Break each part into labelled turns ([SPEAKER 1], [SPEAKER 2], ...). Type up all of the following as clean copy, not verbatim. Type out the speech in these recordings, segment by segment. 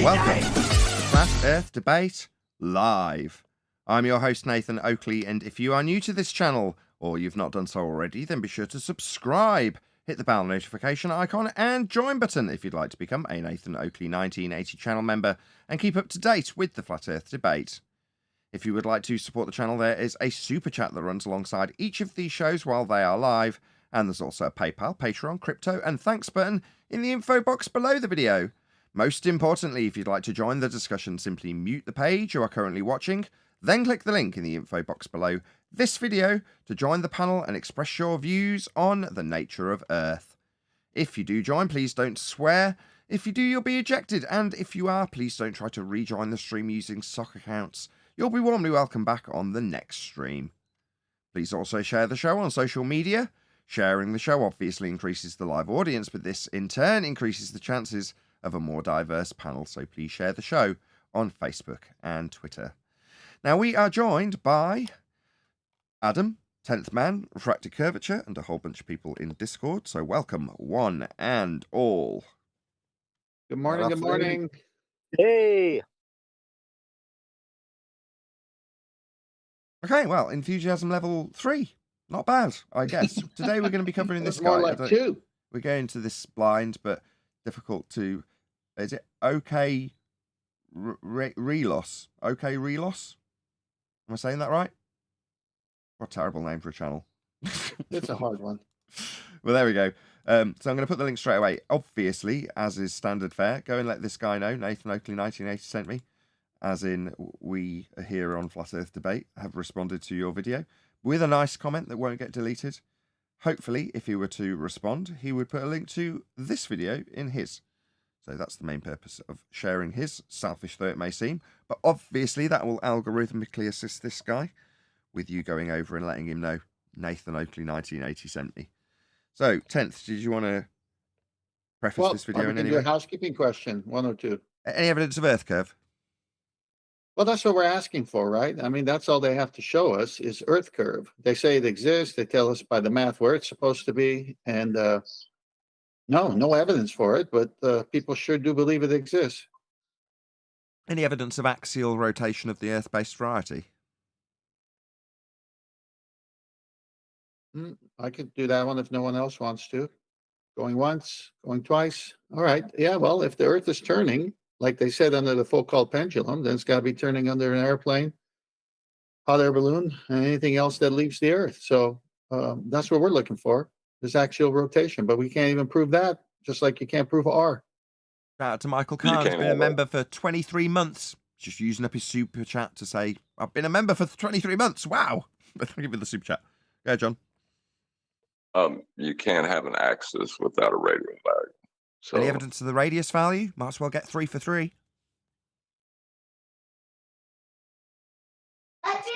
[SPEAKER 1] Welcome to Flat Earth Debate Live. I'm your host, Nathan Oakley, and if you are new to this channel, or you've not done so already, then be sure to subscribe, hit the bell notification icon, and join button if you'd like to become a Nathan Oakley 1980 channel member and keep up to date with the Flat Earth Debate. If you would like to support the channel, there is a super chat that runs alongside each of these shows while they are live, and there's also a PayPal, Patreon, crypto, and thanks button in the info box below the video. Most importantly, if you'd like to join the discussion, simply mute the page you are currently watching, then click the link in the info box below this video to join the panel and express your views on the nature of Earth. If you do join, please don't swear. If you do, you'll be ejected, and if you are, please don't try to rejoin the stream using sock accounts. You'll be warmly welcome back on the next stream. Please also share the show on social media. Sharing the show obviously increases the live audience, but this in turn increases the chances of a more diverse panel, so please share the show on Facebook and Twitter. Now, we are joined by Adam, 10th Man, Refracted Curvature, and a whole bunch of people in Discord, so welcome one and all.
[SPEAKER 2] Good morning, good morning.
[SPEAKER 3] Hey!
[SPEAKER 1] Okay, well, enthusiasm level 3. Not bad, I guess. Today we're going to be covering this guy.
[SPEAKER 2] More like 2.
[SPEAKER 1] We're going to this blind, but difficult to... Is it OKReylos? OKReylos? Am I saying that right? What a terrible name for a channel.
[SPEAKER 2] It's a hard one.
[SPEAKER 1] Well, there we go. So I'm going to put the link straight away. Obviously, as is standard fare, go and let this guy know. Nathan Oakley 1980 sent me. As in, we here on Flat Earth Debate have responded to your video with a nice comment that won't get deleted. Hopefully, if he were to respond, he would put a link to this video in his. So that's the main purpose of sharing his, selfish though it may seem. But obviously, that will algorithmically assist this guy with you going over and letting him know Nathan Oakley 1980 sent me. So, 10th, did you want to preface this video in any way?
[SPEAKER 2] A housekeeping question, 1 or 2.
[SPEAKER 1] Any evidence of Earth curve?
[SPEAKER 2] Well, that's what we're asking for, right? I mean, that's all they have to show us is Earth curve. They say it exists. They tell us by the math where it's supposed to be. And no evidence for it, but people sure do believe it exists.
[SPEAKER 1] Any evidence of axial rotation of the Earth-based variety?
[SPEAKER 2] I could do that one if no one else wants to. Going once, going twice. All right. Yeah, well, if the Earth is turning, like they said under the Foucault pendulum, then it's got to be turning under an airplane, hot air balloon, and anything else that leaves the Earth. So that's what we're looking for, is axial rotation. But we can't even prove that, just like you can't prove R.
[SPEAKER 1] Shout out to Michael Kahn, who's been a member for 23 months. Just using up his super chat to say, I've been a member for 23 months. Wow. Thank you for the super chat. Go ahead, John.
[SPEAKER 4] You can't have an axis without a radial value. So,
[SPEAKER 1] any evidence of the radius value? Might as well get 3 for 3.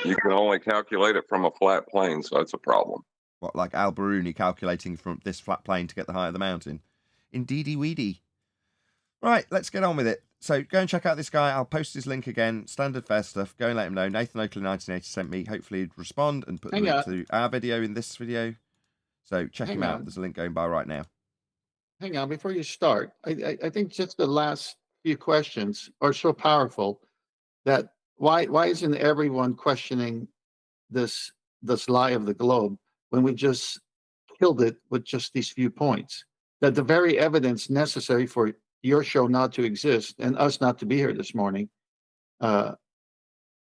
[SPEAKER 4] you can only calculate it from a flat plane, so that's a problem.
[SPEAKER 1] What, like Al Biruni calculating from this flat plane to get the height of the mountain? Indeedy weedy. Right, let's get on with it. So go and check out this guy. I'll post his link again. Standard fare stuff. Go and let him know. Nathan Oakley 1980 sent me. Hopefully he'd respond and put the link to our video in this video. So check him out. There's a link going by right now.
[SPEAKER 2] Hang on, before you start, I think just the last few questions are so powerful that why isn't everyone questioning this lie of the globe when we just killed it with just these few points? That the very evidence necessary for your show not to exist and us not to be here this morning,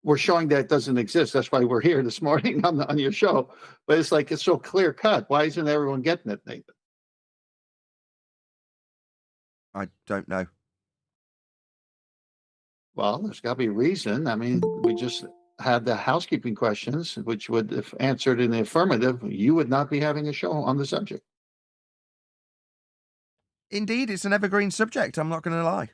[SPEAKER 2] we're showing that it doesn't exist. That's why we're here this morning on your show. But it's like, it's so clear cut. Why isn't everyone getting it, Nathan?
[SPEAKER 1] I don't know.
[SPEAKER 2] Well, there's got to be a reason. I mean, we just had the housekeeping questions, which would, if answered in the affirmative, you would not be having a show on the subject.
[SPEAKER 1] Indeed, it's an evergreen subject. I'm not going to lie.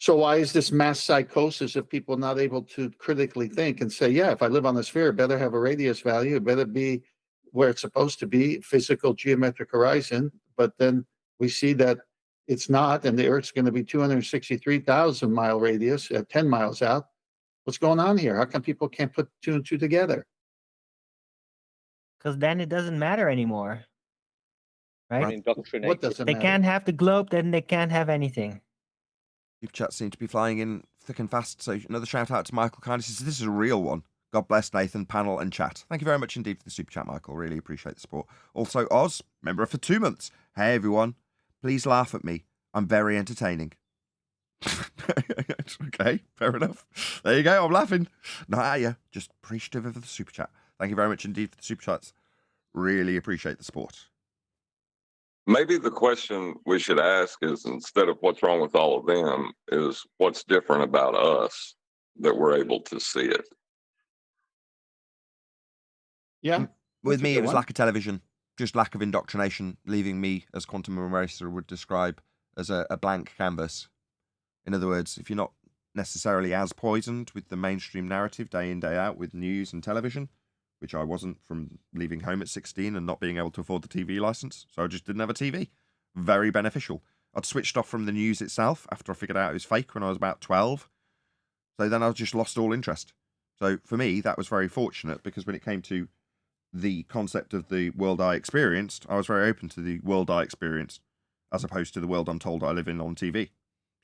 [SPEAKER 2] So why is this mass psychosis of people not able to critically think and say, yeah, if I live on the sphere, it better have a radius value. It better be where it's supposed to be, physical geometric horizon. But then we see that it's not, and the Earth's going to be 263,000 mile radius at 10 miles out. What's going on here? How come people can't put 2 and 2 together?
[SPEAKER 3] Because then it doesn't matter anymore. Right?
[SPEAKER 2] What doesn't
[SPEAKER 3] They
[SPEAKER 2] matter?
[SPEAKER 3] can't have the globe, then they can't have anything.
[SPEAKER 1] Super chats seem to be flying in thick and fast. So another shout out to Michael Kindness. This is a real one. God bless Nathan, panel, and chat. Thank you very much indeed for the super chat, Michael. Really appreciate the support. Also, Oz, member for 2 months. Hey, everyone. Please laugh at me. I'm very entertaining. Okay, fair enough. There you go. I'm laughing. Not at you. Just appreciative of the super chat. Thank you very much indeed for the super chats. Really appreciate the support.
[SPEAKER 4] Maybe the question we should ask is, instead of what's wrong with all of them, is what's different about us that we're able to see it.
[SPEAKER 2] Yeah.
[SPEAKER 1] With
[SPEAKER 2] that's a
[SPEAKER 1] me,
[SPEAKER 2] good
[SPEAKER 1] it was
[SPEAKER 2] one.
[SPEAKER 1] lack of television, just lack of indoctrination, leaving me, as Quantum Eraser would describe, as a blank canvas. In other words, if you're not necessarily as poisoned with the mainstream narrative day in, day out with news and television, which I wasn't from leaving home at 16 and not being able to afford the TV license, so I just didn't have a TV. Very beneficial. I'd switched off from the news itself after I figured out it was fake when I was about 12. So then I just lost all interest. So for me, that was very fortunate, because when it came to the concept of the world I experienced, I was very open to the world I experienced, as opposed to the world I'm told I live in on TV.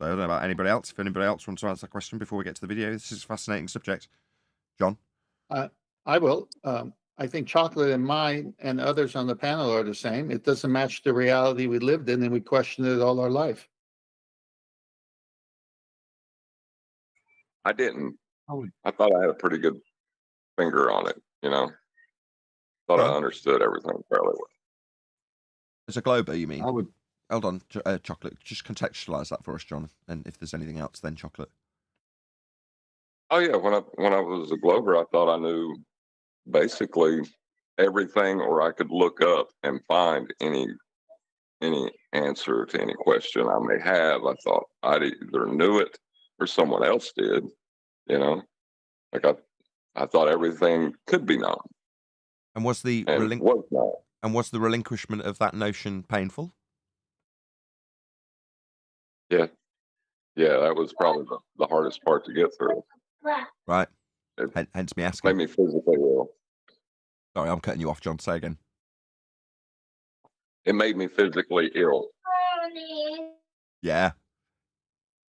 [SPEAKER 1] So I don't know about anybody else. If anybody else wants to answer that question before we get to the video, this is a fascinating subject. John?
[SPEAKER 2] I will. I think Chocolate and mine and others on the panel are the same. It doesn't match the reality we lived in, and we questioned it all our life.
[SPEAKER 4] I didn't.
[SPEAKER 2] Oh.
[SPEAKER 4] I thought I had a pretty good finger on it, you know. Thought I
[SPEAKER 1] Right.
[SPEAKER 4] understood everything fairly well.
[SPEAKER 1] As a glober, you mean?
[SPEAKER 2] I would.
[SPEAKER 1] Hold on, Chocolate. Just contextualise that for us, John. And if there's anything else, then Chocolate.
[SPEAKER 4] Oh yeah, when I was a Glober, I thought I knew basically everything, or I could look up and find any answer to any question I may have. I thought I either knew it or someone else did, you know. Like I thought everything could be known,
[SPEAKER 1] And was the
[SPEAKER 4] and was known.
[SPEAKER 1] and was the relinquishment of that notion painful?
[SPEAKER 4] Yeah, that was probably the hardest part to get through.
[SPEAKER 1] Right.
[SPEAKER 4] It
[SPEAKER 1] Hence me
[SPEAKER 4] made
[SPEAKER 1] asking.
[SPEAKER 4] me physically ill.
[SPEAKER 1] Sorry, I'm cutting you off, John. Say again.
[SPEAKER 4] It made me physically ill.
[SPEAKER 1] Yeah.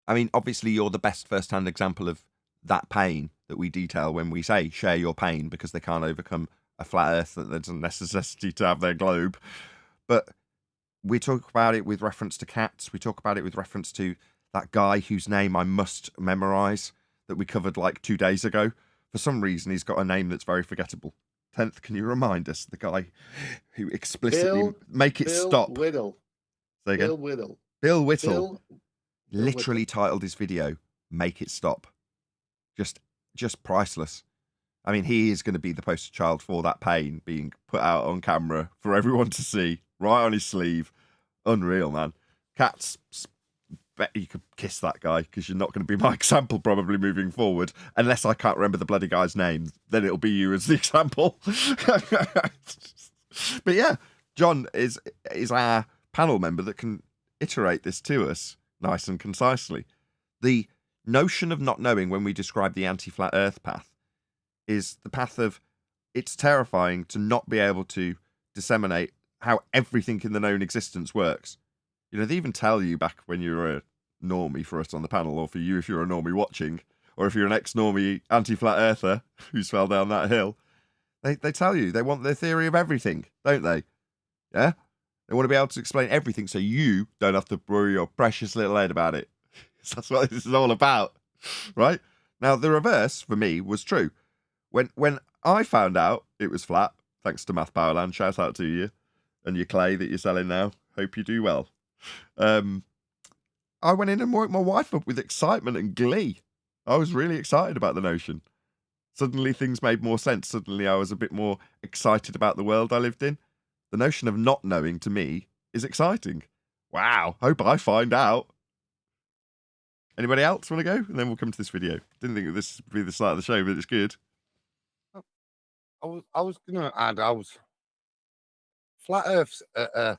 [SPEAKER 1] I mean, obviously, you're the best first-hand example of that pain that we detail when we say share your pain, because they can't overcome a flat earth, that there's a necessity to have their globe. But we talk about it with reference to cats. We talk about it with reference to that guy whose name I must memorize, that we covered like 2 days ago. For some reason, he's got a name that's very forgettable. 10th, can you remind us the guy who explicitly make it
[SPEAKER 2] Bill
[SPEAKER 1] stop?
[SPEAKER 2] Whittle.
[SPEAKER 1] Say again.
[SPEAKER 2] Bill Whittle.
[SPEAKER 1] Bill Whittle.
[SPEAKER 2] Bill
[SPEAKER 1] Literally
[SPEAKER 2] Whittle.
[SPEAKER 1] titled his video "Make It Stop." Just priceless. I mean, he is going to be the poster child for that pain being put out on camera for everyone to see, right on his sleeve. Unreal, man. Cats, bet you could kiss that guy, because you're not going to be my example probably moving forward, unless I can't remember the bloody guy's name. Then it'll be you as the example. But yeah, John is our panel member that can iterate this to us nice and concisely. The notion of not knowing when we describe the anti-flat earth path is the path of, it's terrifying to not be able to disseminate how everything in the known existence works. You know, they even tell you back when you were a normie for us on the panel, or for you if you're a normie watching, or if you're an ex-normie anti-flat earther who's fell down that hill, they tell you they want their theory of everything, don't they? Yeah? They want to be able to explain everything so you don't have to worry your precious little head about it. That's what this is all about, right? Now, the reverse, for me, was true. When I found out it was flat, thanks to Math Powerland, shout out to you, and your clay that you're selling now, hope you do well. I went in and woke my wife up with excitement and glee. I was really excited about the notion. Suddenly things made more sense. Suddenly I was a bit more excited about the world I lived in. The notion of not knowing, to me, is exciting. Wow, hope I find out. Anybody else want to go? And then we'll come to this video. Didn't think this would be the start of the show, but it's good.
[SPEAKER 5] I was going to add, flat Earth's a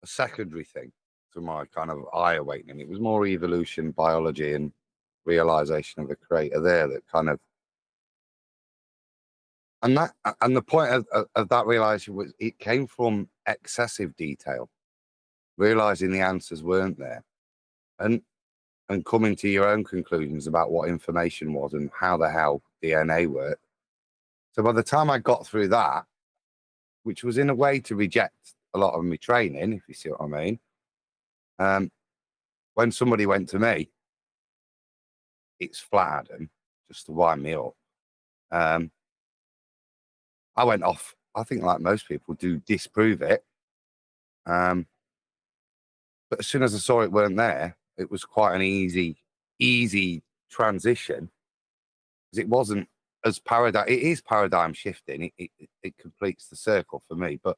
[SPEAKER 5] secondary thing to my kind of eye awakening. It was more evolution, biology, and realization of the creator there that kind of, and the point of that realization was it came from excessive detail, realizing the answers weren't there. And and coming to your own conclusions about what information was and how the hell DNA worked. So by the time I got through that, which was in a way to reject a lot of my training, if you see what I mean, when somebody went to me, it's flat Adam, just to wind me up. I went off, I think like most people do, disprove it. But as soon as I saw it weren't there, it was quite an easy transition, because it wasn't as paradigm. It is paradigm shifting. It completes the circle for me, but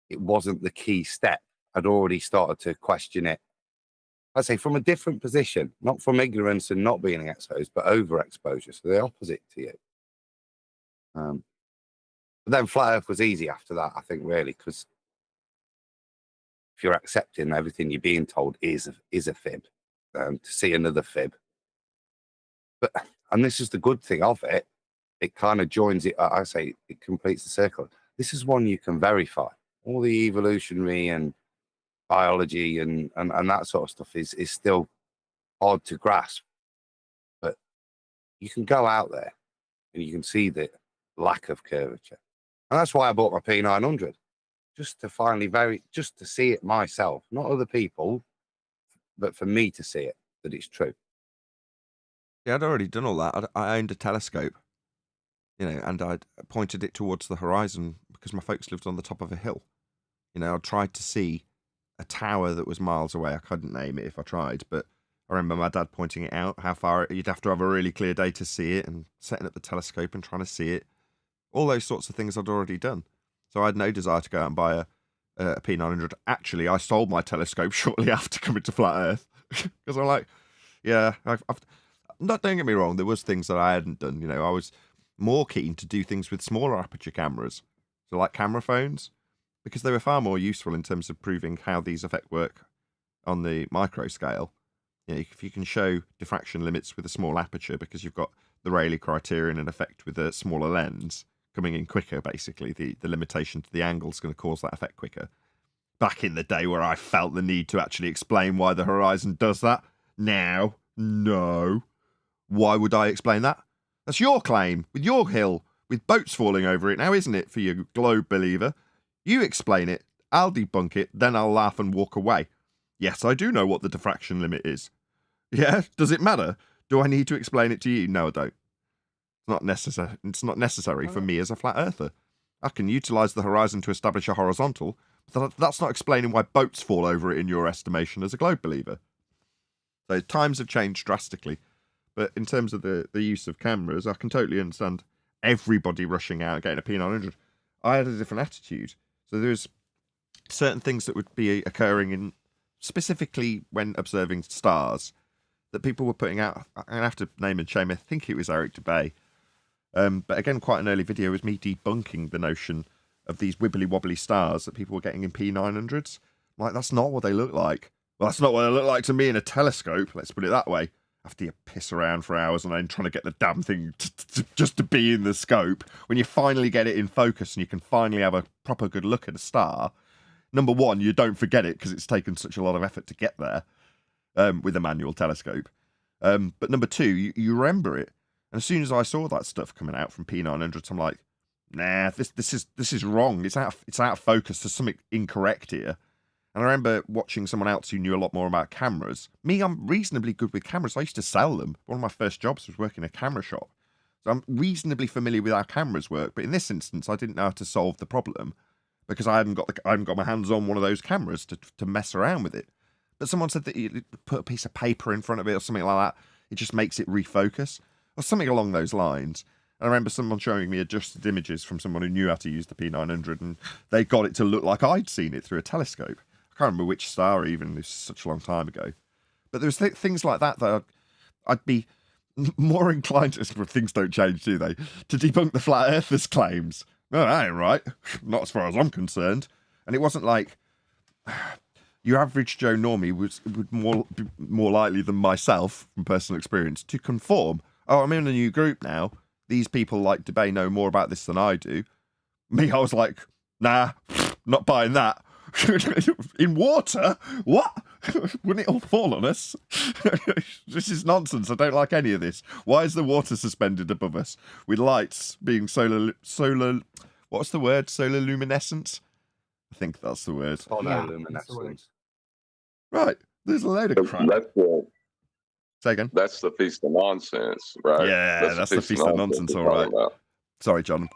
[SPEAKER 5] it wasn't the key step. I'd already started to question it. I say from a different position, not from ignorance and not being exposed, but overexposure. So the opposite to you. But then flat Earth was easy after that, I think, really, because if you're accepting everything you're being told is a fib, to see another fib. But, and this is the good thing of it, it kind of joins it, I say it completes the circle. This is one you can verify. All the evolutionary and biology and that sort of stuff is still hard to grasp. But you can go out there and you can see the lack of curvature. And that's why I bought my P900. Just to finally just to see it myself, not other people, but for me to see it, that it's true.
[SPEAKER 1] Yeah, I'd already done all that. I owned a telescope, and I'd pointed it towards the horizon because my folks lived on the top of a hill. I tried to see a tower that was miles away. I couldn't name it if I tried, but I remember my dad pointing it out, how far you'd have to have a really clear day to see it, and setting up the telescope and trying to see it. All those sorts of things I'd already done. So I had no desire to go out and buy a P900. Actually, I sold my telescope shortly after coming to Flat Earth because I'm like, yeah, I've not, don't get me wrong, there was things that I hadn't done. I was more keen to do things with smaller aperture cameras, so like camera phones, because they were far more useful in terms of proving how these effects work on the micro scale. If you can show diffraction limits with a small aperture because you've got the Rayleigh criterion in effect with a smaller lens, coming in quicker, basically. The limitation to the angle is going to cause that effect quicker. Back in the day where I felt the need to actually explain why the horizon does that. Now, no. Why would I explain that? That's your claim, with your hill, with boats falling over it now, isn't it, for you globe believer? You explain it, I'll debunk it, then I'll laugh and walk away. Yes, I do know what the diffraction limit is. Yeah, does it matter? Do I need to explain it to you? No, I don't. It's not necessary for me as a flat earther. I can utilise the horizon to establish a horizontal, but that's not explaining why boats fall over it in your estimation as a globe believer. So times have changed drastically. But in terms of the use of cameras, I can totally understand everybody rushing out and getting a P900. I had a different attitude. So there's certain things that would be occurring in, specifically when observing stars, that people were putting out. I'm going to have to name and shame, I think it was Eric DeBay. But again, quite an early video was me debunking the notion of these wibbly-wobbly stars that people were getting in P900s. Like, that's not what they look like. Well, that's not what they look like to me in a telescope, let's put it that way. After you piss around for hours and then trying to get the damn thing just to be in the scope, when you finally get it in focus and you can finally have a proper good look at a star, number one, you don't forget it because it's taken such a lot of effort to get there with a manual telescope. But number two, you remember it. And as soon as I saw that stuff coming out from P900s, I'm like, nah, this is wrong. It's out of focus. There's something incorrect here. And I remember watching someone else who knew a lot more about cameras. Me, I'm reasonably good with cameras. I used to sell them. One of my first jobs was working in a camera shop. So I'm reasonably familiar with how cameras work. But in this instance, I didn't know how to solve the problem because I hadn't got my hands on one of those cameras to mess around with it. But someone said that you put a piece of paper in front of it or something like that. It just makes it refocus or something along those lines. And I remember someone showing me adjusted images from someone who knew how to use the P900 and they got it to look like I'd seen it through a telescope. I can't remember which star even, it was such a long time ago. But there's things like that I'd be more inclined to, things don't change, do they? To debunk the flat earthers' claims. No, that ain't right. Not as far as I'm concerned. And it wasn't like your average Joe Normie would be more likely than myself, from personal experience, to conform. Oh, I'm in a new group now. These people like DeBay know more about this than I do. Me, I was like, nah, not buying that. In water? What? Wouldn't it all fall on us? This is nonsense. I don't like any of this. Why is the water suspended above us with lights being solar? What's the word? Solar luminescence. I think that's the word.
[SPEAKER 5] Oh no,
[SPEAKER 3] Yeah, that's the word.
[SPEAKER 5] luminescence.
[SPEAKER 1] Right. There's a load of crap. Say again.
[SPEAKER 4] That's the feast of nonsense, right?
[SPEAKER 1] Yeah, that's the feast of nonsense. All right. Sorry, John.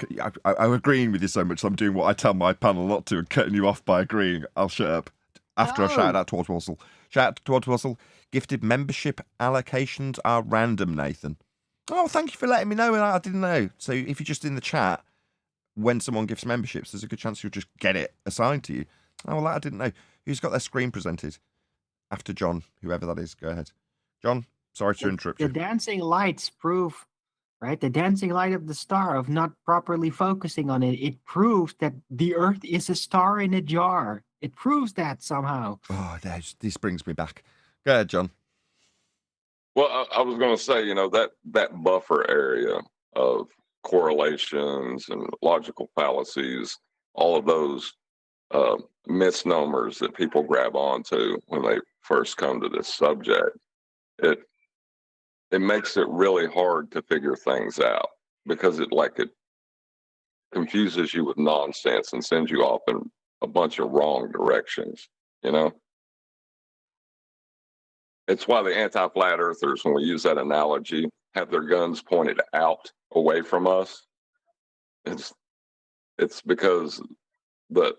[SPEAKER 1] I'm agreeing with you so much. I'm doing what I tell my panel not to and cutting you off by agreeing. I'll shut up. After I've shouted out to Waddle. Shout out to Waddle. Gifted membership allocations are random, Nathan. Oh, thank you for letting me know. I didn't know. So if you're just in the chat, when someone gives memberships, there's a good chance you'll just get it assigned to you. Oh, well, I didn't know. Who's got their screen presented? After John, whoever that is. Go ahead. John, sorry to interrupt you.
[SPEAKER 3] The dancing lights prove, right? The dancing light of the star of not properly focusing on it. It proves that the Earth is a star in a jar. It proves that somehow.
[SPEAKER 1] Oh, this brings me back. Go ahead, John.
[SPEAKER 4] Well, I was going to say, that buffer area of correlations and logical fallacies, all of those misnomers that people grab onto when they first come to this subject, it makes it really hard to figure things out because it confuses you with nonsense and sends you off in a bunch of wrong directions, It's why the anti-flat earthers, when we use that analogy, have their guns pointed out away from us. It's because the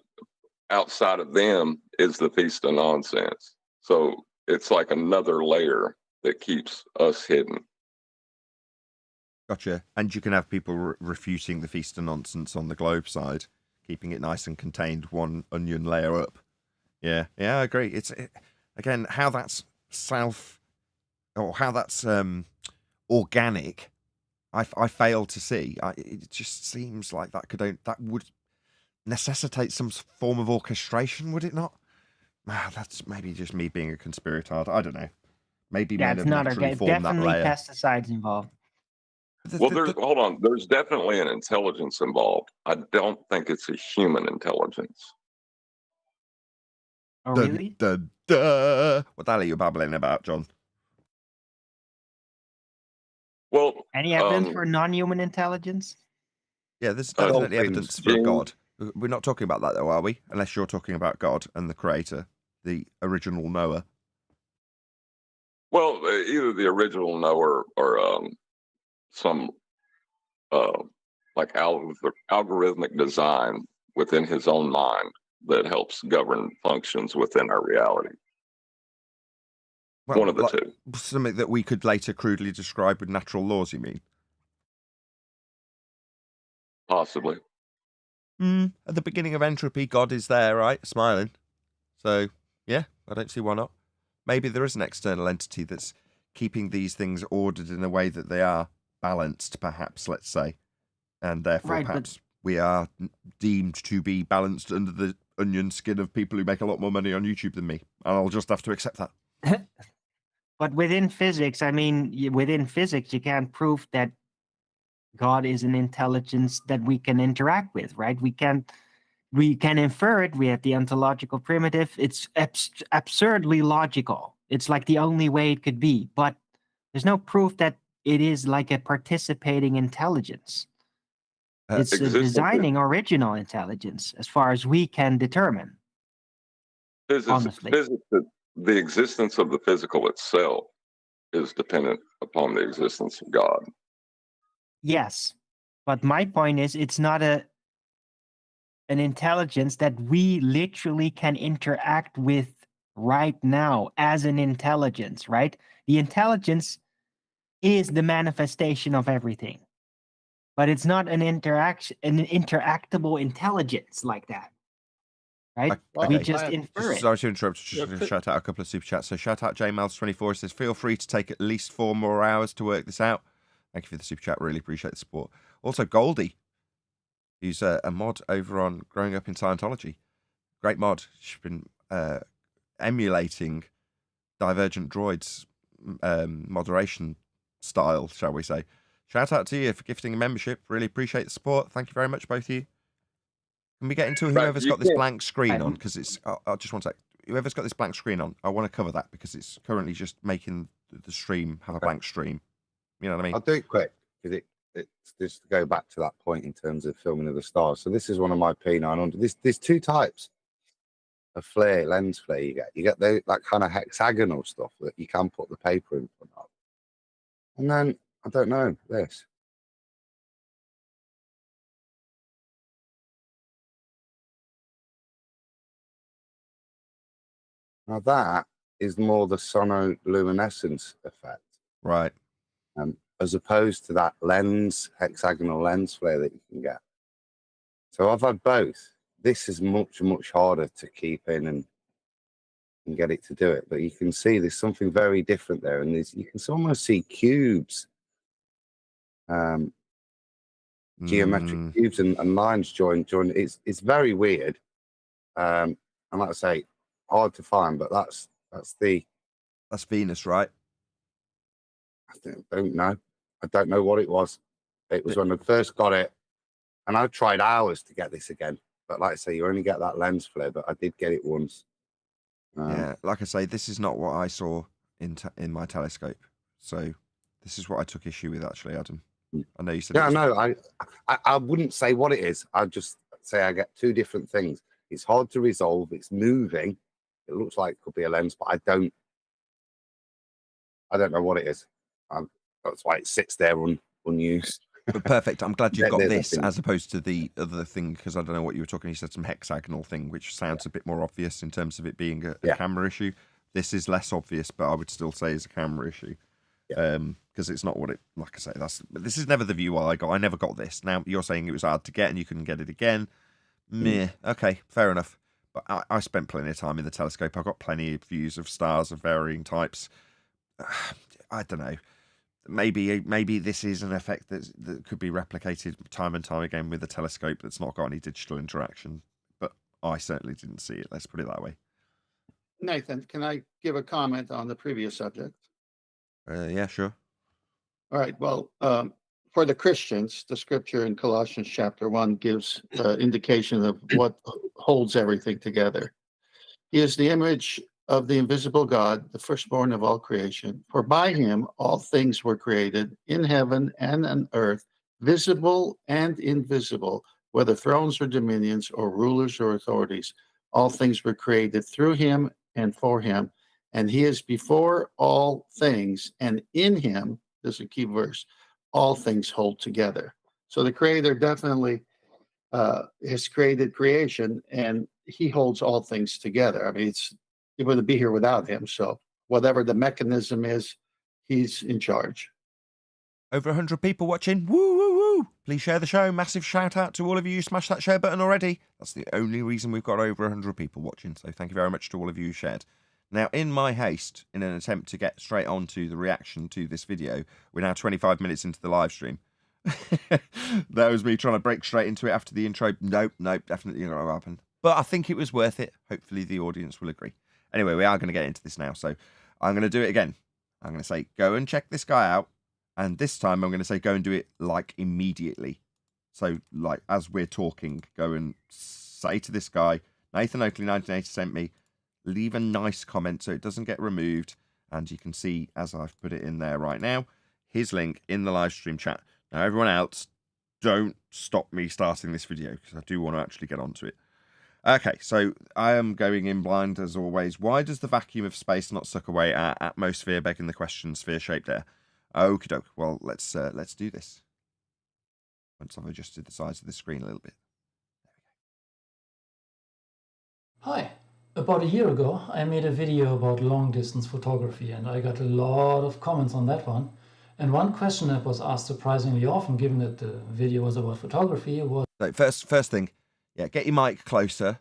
[SPEAKER 4] outside of them is the feast of nonsense. So it's like another layer that keeps us hidden.
[SPEAKER 1] Gotcha. And you can have people refuting the feast of nonsense on the globe side, keeping it nice and contained, one onion layer up. Yeah, I agree. Again, how that's organic, I fail to see. It just seems like that would necessitate some form of orchestration, would it not? That's maybe just me being a conspiratard. I don't know. Maybe men have naturally formed that layer.
[SPEAKER 3] Definitely pesticides involved.
[SPEAKER 4] Hold on. There's definitely an intelligence involved. I don't think it's a human intelligence.
[SPEAKER 3] Oh, really?
[SPEAKER 1] What the hell are you babbling about, John?
[SPEAKER 4] Well,
[SPEAKER 3] Any evidence for non-human intelligence?
[SPEAKER 1] Yeah, there's definitely evidence for a God. We're not talking about that, though, are we? Unless you're talking about God and the Creator, the original knower.
[SPEAKER 4] Well, either the original knower or some like algorithmic design within his own mind that helps govern functions within our reality.
[SPEAKER 1] Well,
[SPEAKER 4] one of the two.
[SPEAKER 1] Something that we could later crudely describe with natural laws, you mean?
[SPEAKER 4] Possibly.
[SPEAKER 1] At the beginning of entropy, God is there, right? Smiling. So, yeah, I don't see why not. Maybe there is an external entity that's keeping these things ordered in a way that they are balanced, perhaps, let's say. And therefore, perhaps we are deemed to be balanced under the onion skin of people who make a lot more money on YouTube than me. And I'll just have to accept that.
[SPEAKER 3] But within physics, you can't prove that God is an intelligence that we can interact with, right? We can infer it. We have the ontological primitive. It's absurdly logical. It's like the only way it could be. But there's no proof that it is like a participating intelligence. It's a designing original intelligence, as far as we can determine. Honestly.
[SPEAKER 4] The existence of the physical itself is dependent upon the existence of God.
[SPEAKER 3] Yes, but my point is, it's not an intelligence that we literally can interact with right now as an intelligence, right? The intelligence is the manifestation of everything, but it's not an interactable intelligence like that, right?
[SPEAKER 1] Okay.
[SPEAKER 3] We just infer it.
[SPEAKER 1] Sorry to interrupt. Just shout out a couple of super chats. So shout out JMals24 says, feel free to take at least 4 more hours to work this out. Thank you for the super chat. Really appreciate the support. Also, Goldie, who's a mod over on Growing Up in Scientology. Great mod. She's been emulating Divergent Droid's moderation style, shall we say. Shout out to you for gifting a membership. Really appreciate the support. Thank you very much, both of you. Can we get into whoever's got this blank screen on? Because it's... I just want to say, whoever's got this blank screen on, I want to cover that because it's currently just making the stream have a blank stream. You know what I mean?
[SPEAKER 5] I'll do it quick because it's just to go back to that point in terms of filming of the stars. So this is one of my P900. There's two types of flare, lens flare. You get that kind of hexagonal stuff that you can put the paper in front of, and then I don't know this. Now that is more the sonoluminescence effect,
[SPEAKER 1] Right.
[SPEAKER 5] as opposed to that hexagonal lens flare that you can get. So I've had both. This is much, much harder to keep in and get it to do it. But you can see there's something very different there. And you can almost see cubes, geometric cubes and lines joined. It's very weird. And like I say, hard to find, but that's
[SPEAKER 1] Venus, right?
[SPEAKER 5] I don't know. I don't know what it was. It was when I first got it, and I tried hours to get this again. But like I say, you only get that lens flare. But I did get it once.
[SPEAKER 1] Yeah, like I say, this is not what I saw in my telescope. So this is what I took issue with, actually, Adam. I know you said.
[SPEAKER 5] Yeah, no, I wouldn't say what it is. I'd just say I get two different things. It's hard to resolve. It's moving. It looks like it could be a lens, but I don't know what it is. That's why it sits there unused.
[SPEAKER 1] But perfect. I'm glad you've got this
[SPEAKER 5] thing.
[SPEAKER 1] as opposed to the other thing, because I don't know what you were talking. You said some hexagonal thing, which sounds a bit more obvious in terms of it being a camera issue. This is less obvious, but I would still say is a camera issue. Because it's not what it, like I say, this is never the view I got. I never got this. Now you're saying it was hard to get and you couldn't get it again. Meh. Okay, fair enough. But I spent plenty of time in the telescope. I've got plenty of views of stars of varying types. I don't know. Maybe this is an effect that could be replicated time and time again with a telescope that's not got any digital interaction. But I certainly didn't see it. Let's put it that way.
[SPEAKER 2] Nathan, can I give a comment on the previous subject?
[SPEAKER 1] Yeah, sure.
[SPEAKER 2] All right. Well, for the Christians, the scripture in Colossians chapter 1 gives indication of what holds everything together. He is the image of the invisible God, the firstborn of all creation. For by him all things were created in heaven and on earth, visible and invisible, whether thrones or dominions or rulers or authorities. All things were created through him and for him. And he is before all things, and in him, this is a key verse, all things hold together. So the Creator definitely has created creation, and he holds all things together. I mean, it wouldn't be here without him. So whatever the mechanism is, he's in charge.
[SPEAKER 1] Over 100 people watching. Woo, woo, woo. Please share the show. Massive shout out to all of you who smashed that share button already. That's the only reason we've got over 100 people watching. So thank you very much to all of you who shared. Now, in my haste, in an attempt to get straight on to the reaction to this video, we're now 25 minutes into the live stream. That was me trying to break straight into it after the intro. Nope, definitely not going to happen. But I think it was worth it. Hopefully the audience will agree. Anyway, we are going to get into this now. So I'm going to do it again. I'm going to say, go and check this guy out. And this time I'm going to say, go and do it like immediately. So like as we're talking, go and say to this guy, Nathan Oakley 1980 sent me, leave a nice comment so it doesn't get removed. And you can see, as I've put it in there right now, his link in the live stream chat. Now, everyone else, don't stop me starting this video because I do want to actually get onto it. Okay, so I am going in blind as always. Why does the vacuum of space not suck away our atmosphere, begging the question, sphere-shaped air? Okie doke. Well, let's do this. Once I've adjusted the size of the screen a little bit.
[SPEAKER 6] Hi. About a year ago, I made a video about long-distance photography, and I got a lot of comments on that one. And one question that was asked surprisingly often, given that the video was about photography, was...
[SPEAKER 1] So first thing, yeah, get your mic closer.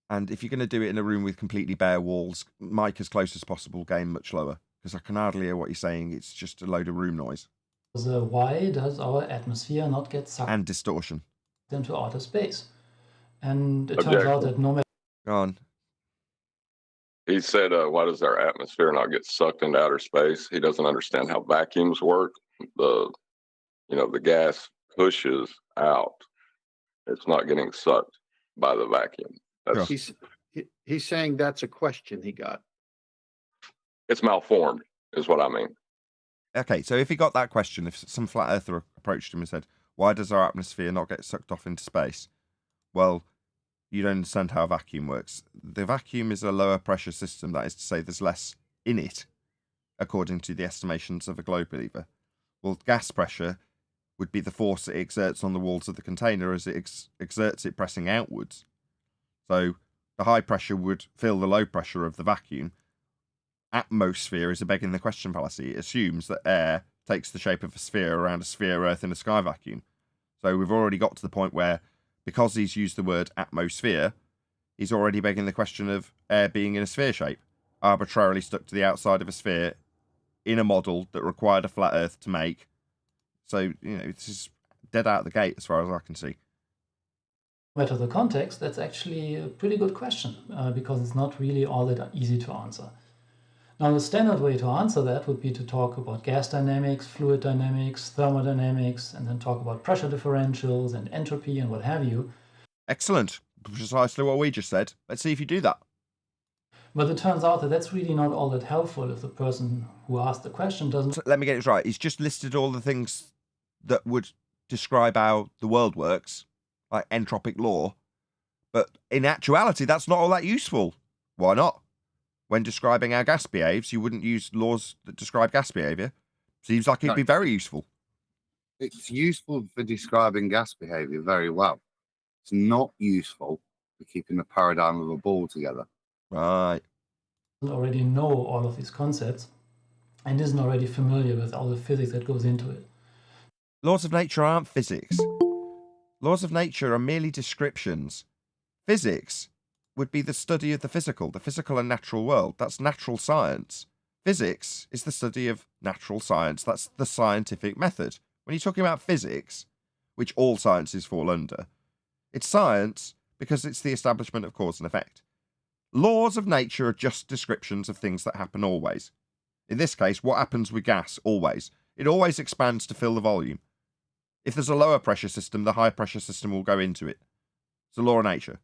[SPEAKER 1] And if you're going to do it in a room with completely bare walls, mic as close as possible, gain much lower. Because I can hardly hear what you're saying. It's just a load of room noise.
[SPEAKER 6] Why does our atmosphere not get sucked
[SPEAKER 1] and distortion
[SPEAKER 6] into outer space? And it turns out that no matter...
[SPEAKER 1] Go on.
[SPEAKER 4] He said, why does our atmosphere not get sucked into outer space? He doesn't understand how vacuums work. The gas pushes out. It's not getting sucked by the vacuum.
[SPEAKER 2] He's saying that's a question he got.
[SPEAKER 4] It's malformed, is what I mean.
[SPEAKER 1] Okay, so if he got that question, if some flat earther approached him and said, why does our atmosphere not get sucked off into space? Well, you don't understand how a vacuum works. The vacuum is a lower pressure system. That is to say, there's less in it, according to the estimations of a globe believer. Well, gas pressure would be the force it exerts on the walls of the container as it exerts it pressing outwards. So the high pressure would fill the low pressure of the vacuum. Atmosphere is a begging the question fallacy. It assumes that air takes the shape of a sphere around a sphere Earth in a sky vacuum. So we've already got to the point where, because he's used the word atmosphere, he's already begging the question of air being in a sphere shape, arbitrarily stuck to the outside of a sphere in a model that required a flat Earth to make. So, this is dead out of the gate as far as I can see.
[SPEAKER 6] No matter the context, that's actually a pretty good question because it's not really all that easy to answer. Now, the standard way to answer that would be to talk about gas dynamics, fluid dynamics, thermodynamics, and then talk about pressure differentials and entropy and what have you.
[SPEAKER 1] Excellent. Precisely what we just said. Let's see if you do that.
[SPEAKER 6] But it turns out that that's really not all that helpful if the person who asked the question doesn't...
[SPEAKER 1] So let me get it right. He's just listed all the things that would describe how the world works, like entropic law. But in actuality, that's not all that useful. Why not? When describing how gas behaves, you wouldn't use laws that describe gas behavior. Seems like it'd be very useful.
[SPEAKER 5] It's useful for describing gas behavior very well. It's not useful for keeping the paradigm of a ball together.
[SPEAKER 1] Right.
[SPEAKER 6] already know all of these concepts and isn't already familiar with all the physics that goes into it.
[SPEAKER 1] Laws of nature aren't physics. Laws of nature are merely descriptions. Physics would be the study of the physical and natural world. That's natural science. Physics is the study of natural science. That's the scientific method. When you're talking about physics, which all sciences fall under, it's science because it's the establishment of cause and effect. Laws of nature are just descriptions of things that happen always. In this case, what happens with gas always? It always expands to fill the volume. If there's a lower pressure system, the high pressure system will go into it. It's a law of nature.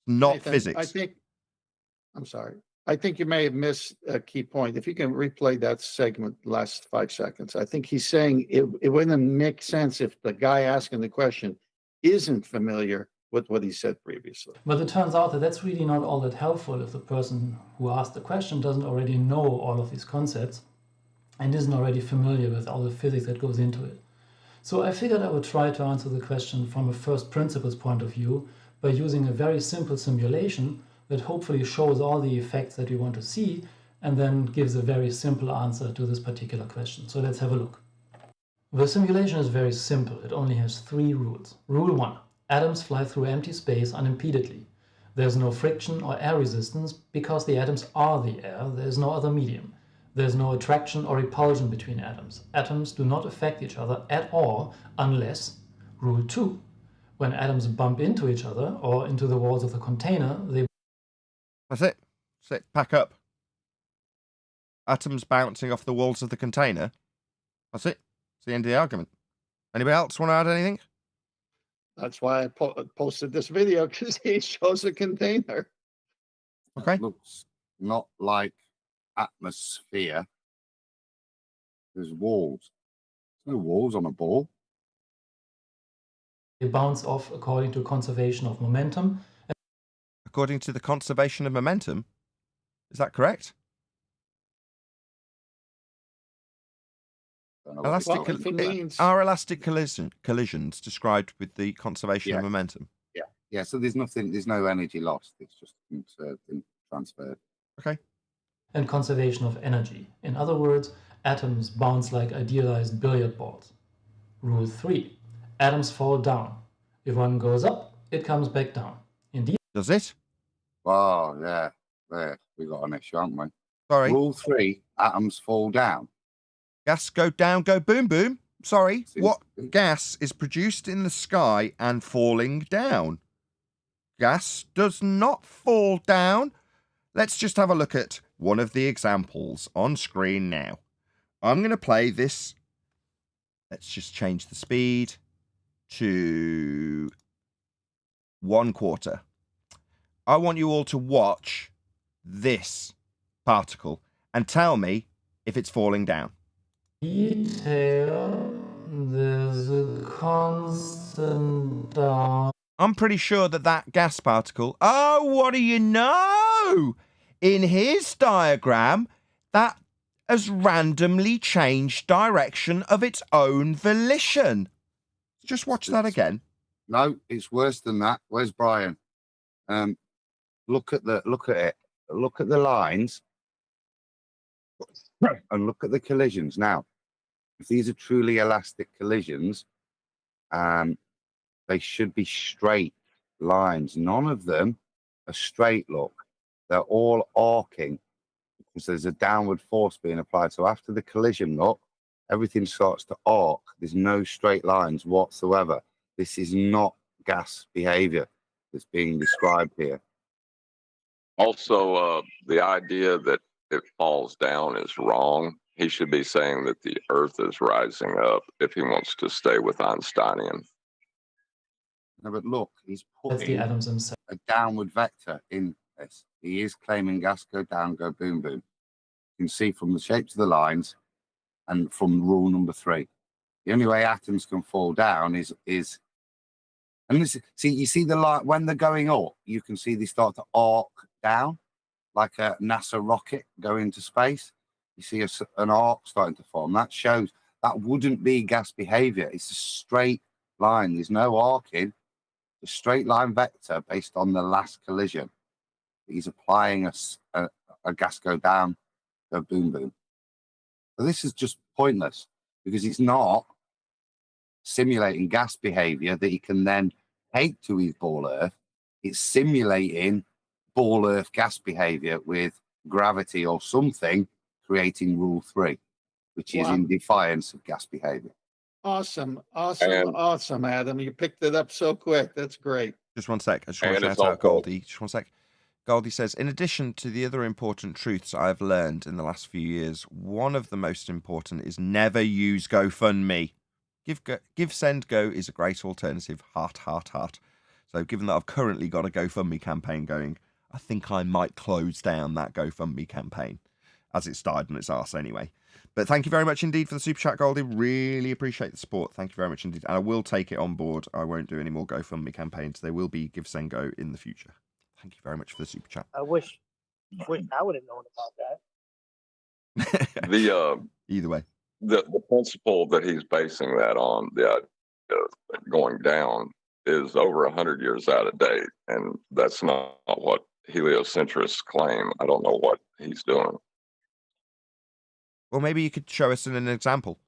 [SPEAKER 1] Not
[SPEAKER 2] Nathan,
[SPEAKER 1] physics.
[SPEAKER 2] I think you may have missed a key point. If you can replay that segment, last 5 seconds. I think he's saying it wouldn't make sense if the guy asking the question isn't familiar with what he said previously.
[SPEAKER 6] But it turns out that that's really not all that helpful if the person who asked the question doesn't already know all of these concepts and isn't already familiar with all the physics that goes into it. So I figured I would try to answer the question from a first principles point of view by using a very simple simulation that hopefully shows all the effects that we want to see and then gives a very simple answer to this particular question. So let's have a look. The simulation is very simple. It only has 3 rules. Rule 1. Atoms fly through empty space unimpededly. There's no friction or air resistance because the atoms are the air. There's no other medium. There's no attraction or repulsion between atoms. Atoms do not affect each other at all unless, Rule 2, when atoms bump into each other or into the walls of the container, they...
[SPEAKER 1] That's it. That's it. Pack up. Atoms bouncing off the walls of the container. That's it. It's the end of the argument. Anybody else want to add anything?
[SPEAKER 2] That's why I posted this video, because he shows a container.
[SPEAKER 1] Okay.
[SPEAKER 5] It looks not like atmosphere. There's walls. There's no walls on a ball.
[SPEAKER 6] they bounce off according to conservation of momentum.
[SPEAKER 1] According to the conservation of momentum. Is that correct?
[SPEAKER 5] Don't know what
[SPEAKER 2] Well,
[SPEAKER 5] it's
[SPEAKER 2] if it means
[SPEAKER 1] Are elastic collisions described with the conservation of
[SPEAKER 5] Yeah.
[SPEAKER 1] momentum?
[SPEAKER 5] Yeah, so there's no energy lost. It's just conserved and transferred.
[SPEAKER 1] Okay.
[SPEAKER 6] And conservation of energy. In other words, atoms bounce like idealized billiard balls. Rule 3. Atoms fall down. If one goes up, it comes back down. Indeed,
[SPEAKER 1] Does it?
[SPEAKER 5] Oh, yeah. There, we got an issue, haven't we?
[SPEAKER 1] Sorry.
[SPEAKER 5] Rule 3, atoms fall down.
[SPEAKER 1] Gas go down, go boom, boom. Sorry.
[SPEAKER 5] Seems
[SPEAKER 1] What
[SPEAKER 5] to be.
[SPEAKER 1] gas is produced in the sky and falling down? Gas does not fall down. Let's just have a look at one of the examples on screen now. I'm going to play this. Let's just change the speed to 1/4. I want you all to watch this particle and tell me if it's falling down.
[SPEAKER 6] Detail, there's a constant down.
[SPEAKER 1] I'm pretty sure that gas particle... Oh, what do you know? In his diagram, that has randomly changed direction of its own volition. Just watch that again.
[SPEAKER 5] No, it's worse than that. Where's Brian? Look at it. Look at the lines and look at the collisions. Now, if these are truly elastic collisions, they should be straight lines. None of them are straight, look. They're all arcing because there's a downward force being applied. So after the collision, look, everything starts to arc. There's no straight lines whatsoever. This is not gas behavior that's being described here.
[SPEAKER 4] Also, the idea that it falls down is wrong. He should be saying that the Earth is rising up if he wants to stay with Einsteinian.
[SPEAKER 5] No, but look, he's
[SPEAKER 6] That's the
[SPEAKER 5] putting
[SPEAKER 6] atoms themselves.
[SPEAKER 5] a downward vector in this. He is claiming gas go down, go boom, boom. You can see from the shapes of the lines and from rule number 3. The only way atoms can fall down is and this, see, you see the light when they're going up, you can see they start to arc down like a NASA rocket going into space. You see an arc starting to form. That shows that wouldn't be gas behavior. It's a straight line. There's no arcing. A straight line vector based on the last collision. He's applying a gas go down, go boom, boom. So this is just pointless because it's not simulating gas behavior that he can then take to his ball earth. It's simulating ball earth gas behavior with gravity or something, creating rule 3, which is in defiance of gas behavior.
[SPEAKER 2] Awesome,
[SPEAKER 4] And-
[SPEAKER 2] awesome, Adam. You picked it up so quick. That's great.
[SPEAKER 1] Just one sec. I just want
[SPEAKER 4] And
[SPEAKER 1] to
[SPEAKER 4] it's
[SPEAKER 1] shout out
[SPEAKER 4] also-
[SPEAKER 1] Goldie. Just one sec. Goldie says, in addition to the other important truths I've learned in the last few years, one of the most important is never use GoFundMe. Give Send Go is a great alternative. Heart, heart, heart. So given that I've currently got a GoFundMe campaign going, I think I might close down that GoFundMe campaign as it's died on its arse anyway. But thank you very much indeed for the super chat, Goldie. Really appreciate the support. Thank you very much indeed. And I will take it on board. I won't do any more GoFundMe campaigns. There will be Give Send Go in the future. Thank you very much for the super chat.
[SPEAKER 7] I wish I would have known about that.
[SPEAKER 1] Either way.
[SPEAKER 4] The principle that he's basing that on, the idea of going down, is over 100 years out of date, and that's not what heliocentrists claim. I don't know what he's doing.
[SPEAKER 1] Well, maybe you could show us an example.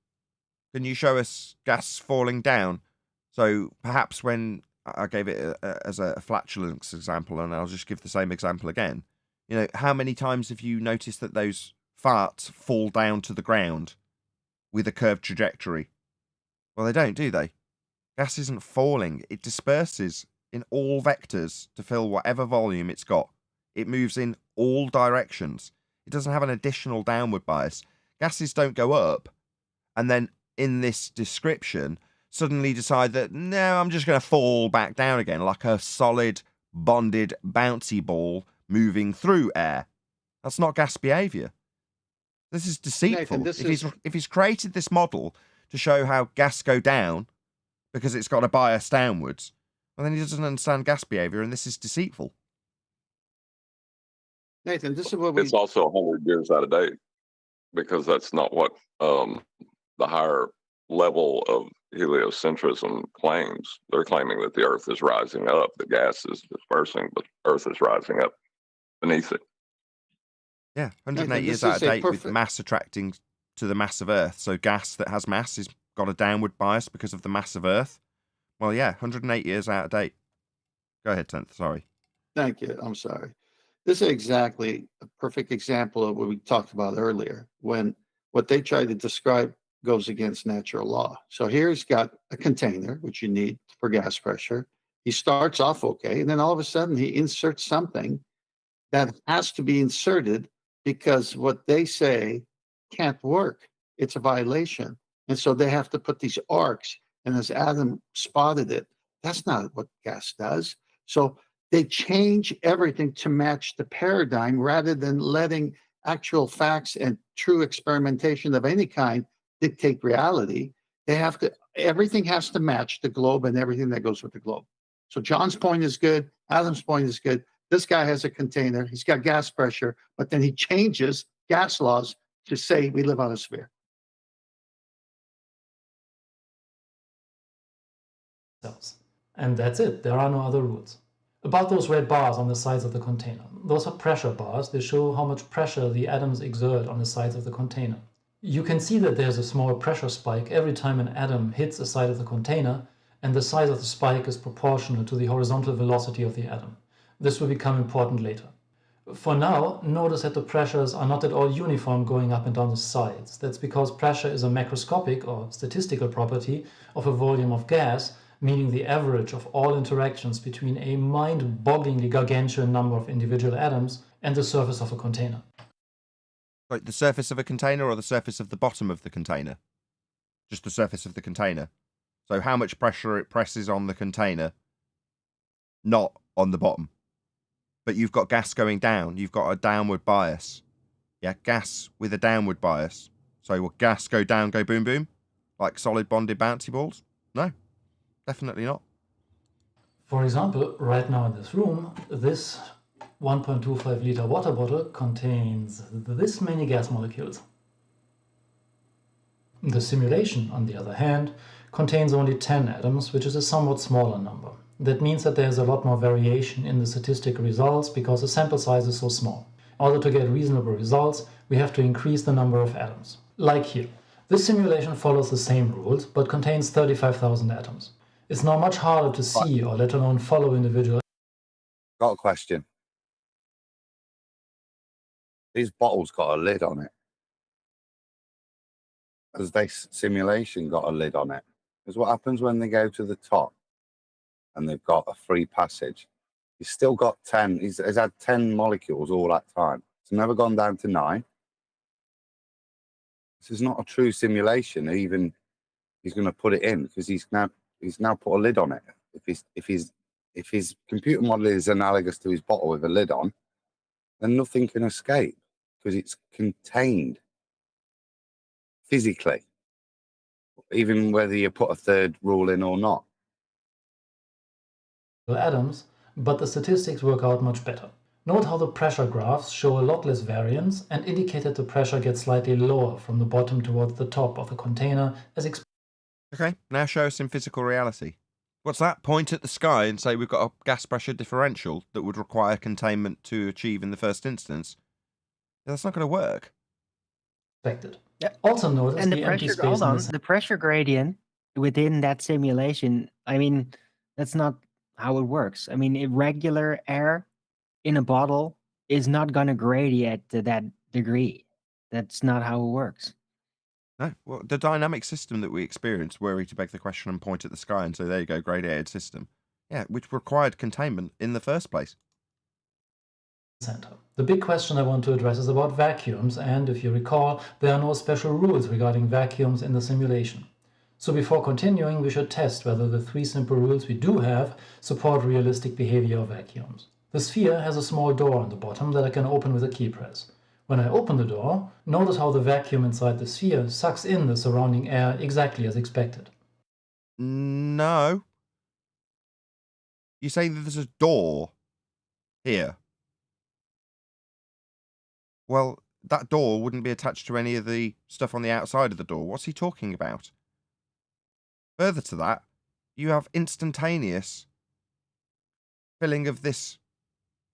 [SPEAKER 1] Can you show us gas falling down? So perhaps when I gave it as a flatulence example, and I'll just give the same example again. You know, how many times have you noticed that those farts fall down to the ground with a curved trajectory? Well, they don't, do they? Gas isn't falling. It disperses in all vectors to fill whatever volume it's got. It moves in all directions. It doesn't have an additional downward bias. Gases don't go up and then in this description suddenly decide that, no, I'm just going to fall back down again like a solid, bonded, bouncy ball moving through air. That's not gas behavior. This is deceitful.
[SPEAKER 2] Nathan,
[SPEAKER 1] if he's created this model to show how gas go down because it's got a bias downwards, well, then he doesn't understand gas behavior, and this is deceitful.
[SPEAKER 2] Nathan, this is what we
[SPEAKER 4] It's also 100 years out of date because that's not what the higher level of heliocentrism claims. They're claiming that the Earth is rising up, the gas is dispersing, but Earth is rising up beneath it.
[SPEAKER 1] Yeah, 108
[SPEAKER 2] Nathan,
[SPEAKER 1] years
[SPEAKER 2] this
[SPEAKER 1] out
[SPEAKER 2] is
[SPEAKER 1] of
[SPEAKER 2] a
[SPEAKER 1] date with
[SPEAKER 2] perfect-
[SPEAKER 1] mass attracting to the mass of Earth. So gas that has mass has got a downward bias because of the mass of Earth. Well, yeah, 108 years out of date. Go ahead, 10th. Sorry.
[SPEAKER 2] Thank you. I'm sorry. This is exactly a perfect example of what we talked about earlier, when what they try to describe goes against natural law. So here he's got a container, which you need for gas pressure. He starts off okay, and then all of a sudden he inserts something that has to be inserted because what they say can't work. It's a violation. And so they have to put these arcs. And as Adam spotted it, that's not what gas does. So They change everything to match the paradigm rather than letting actual facts and true experimentation of any kind dictate reality. Everything has to match the globe and everything that goes with the globe. So John's point is good. Adam's point is good. This guy has a container. He's got gas pressure, but then he changes gas laws to say we live on a sphere.
[SPEAKER 6] And that's it. There are no other rules. About those red bars on the sides of the container. Those are pressure bars. They show how much pressure the atoms exert on the sides of the container. You can see that there's a small pressure spike every time an atom hits the side of the container, and the size of the spike is proportional to the horizontal velocity of the atom. This will become important later. For now, notice that the pressures are not at all uniform going up and down the sides. That's because pressure is a macroscopic or statistical property of a volume of gas, meaning the average of all interactions between a mind-bogglingly gargantuan number of individual atoms and the surface of a container.
[SPEAKER 1] Like the surface of a container or the surface of the bottom of the container? Just the surface of the container. So how much pressure it presses on the container, not on the bottom. But you've got gas going down. You've got a downward bias. Yeah, gas with a downward bias. So will gas go down, go boom, boom? Like solid bonded bouncy balls? No, definitely not.
[SPEAKER 6] For example, right now in this room, this 1.25 liter water bottle contains this many gas molecules. The simulation, on the other hand, contains only 10 atoms, which is a somewhat smaller number. That means that there's a lot more variation in the statistical results because the sample size is so small. In order to get reasonable results, we have to increase the number of atoms. Like here. This simulation follows the same rules, but contains 35,000 atoms. It's now much harder to see or let alone follow individual.
[SPEAKER 5] Got a question. These bottles got a lid on it. Has this simulation got a lid on it? Because what happens when they go to the top and they've got a free passage? He's still got 10. He's had 10 molecules all that time. It's never gone down to 9. This is not a true simulation. Even he's going to put it in because he's now put a lid on it. If his computer model is analogous to his bottle with a lid on, then nothing can escape because it's contained physically, even whether you put a third rule in or not.
[SPEAKER 6] Atoms, but the statistics work out much better. Note how the pressure graphs show a lot less variance and indicate that the pressure gets slightly lower from the bottom towards the top of the container as expected.
[SPEAKER 1] Okay, now show us in physical reality. What's that? Point at the sky and say we've got a gas pressure differential that would require containment to achieve in the first instance. That's not going to work.
[SPEAKER 3] Yeah.
[SPEAKER 6] Also notice
[SPEAKER 3] And
[SPEAKER 6] the
[SPEAKER 3] the
[SPEAKER 6] empty
[SPEAKER 3] pressure,
[SPEAKER 6] space
[SPEAKER 3] hold
[SPEAKER 6] in
[SPEAKER 3] on,
[SPEAKER 6] the
[SPEAKER 3] the pressure gradient within that simulation, I mean, that's not how it works. I mean, irregular air in a bottle is not going to gradient to that degree. That's not how it works.
[SPEAKER 1] No, well, the dynamic system that we experienced, were we to beg the question and point at the sky and say, there you go, gradiated system. Yeah, which required containment in the first place.
[SPEAKER 6] center. The big question I want to address is about vacuums, and if you recall, there are no special rules regarding vacuums in the simulation. So before continuing, we should test whether the 3 simple rules we do have support realistic behavior of vacuums. The sphere has a small door on the bottom that I can open with a key press. When I open the door, notice how the vacuum inside the sphere sucks in the surrounding air exactly as expected.
[SPEAKER 1] No. You say that there's a door here. Well, that door wouldn't be attached to any of the stuff on the outside of the door. What's he talking about? Further to that, you have instantaneous filling of this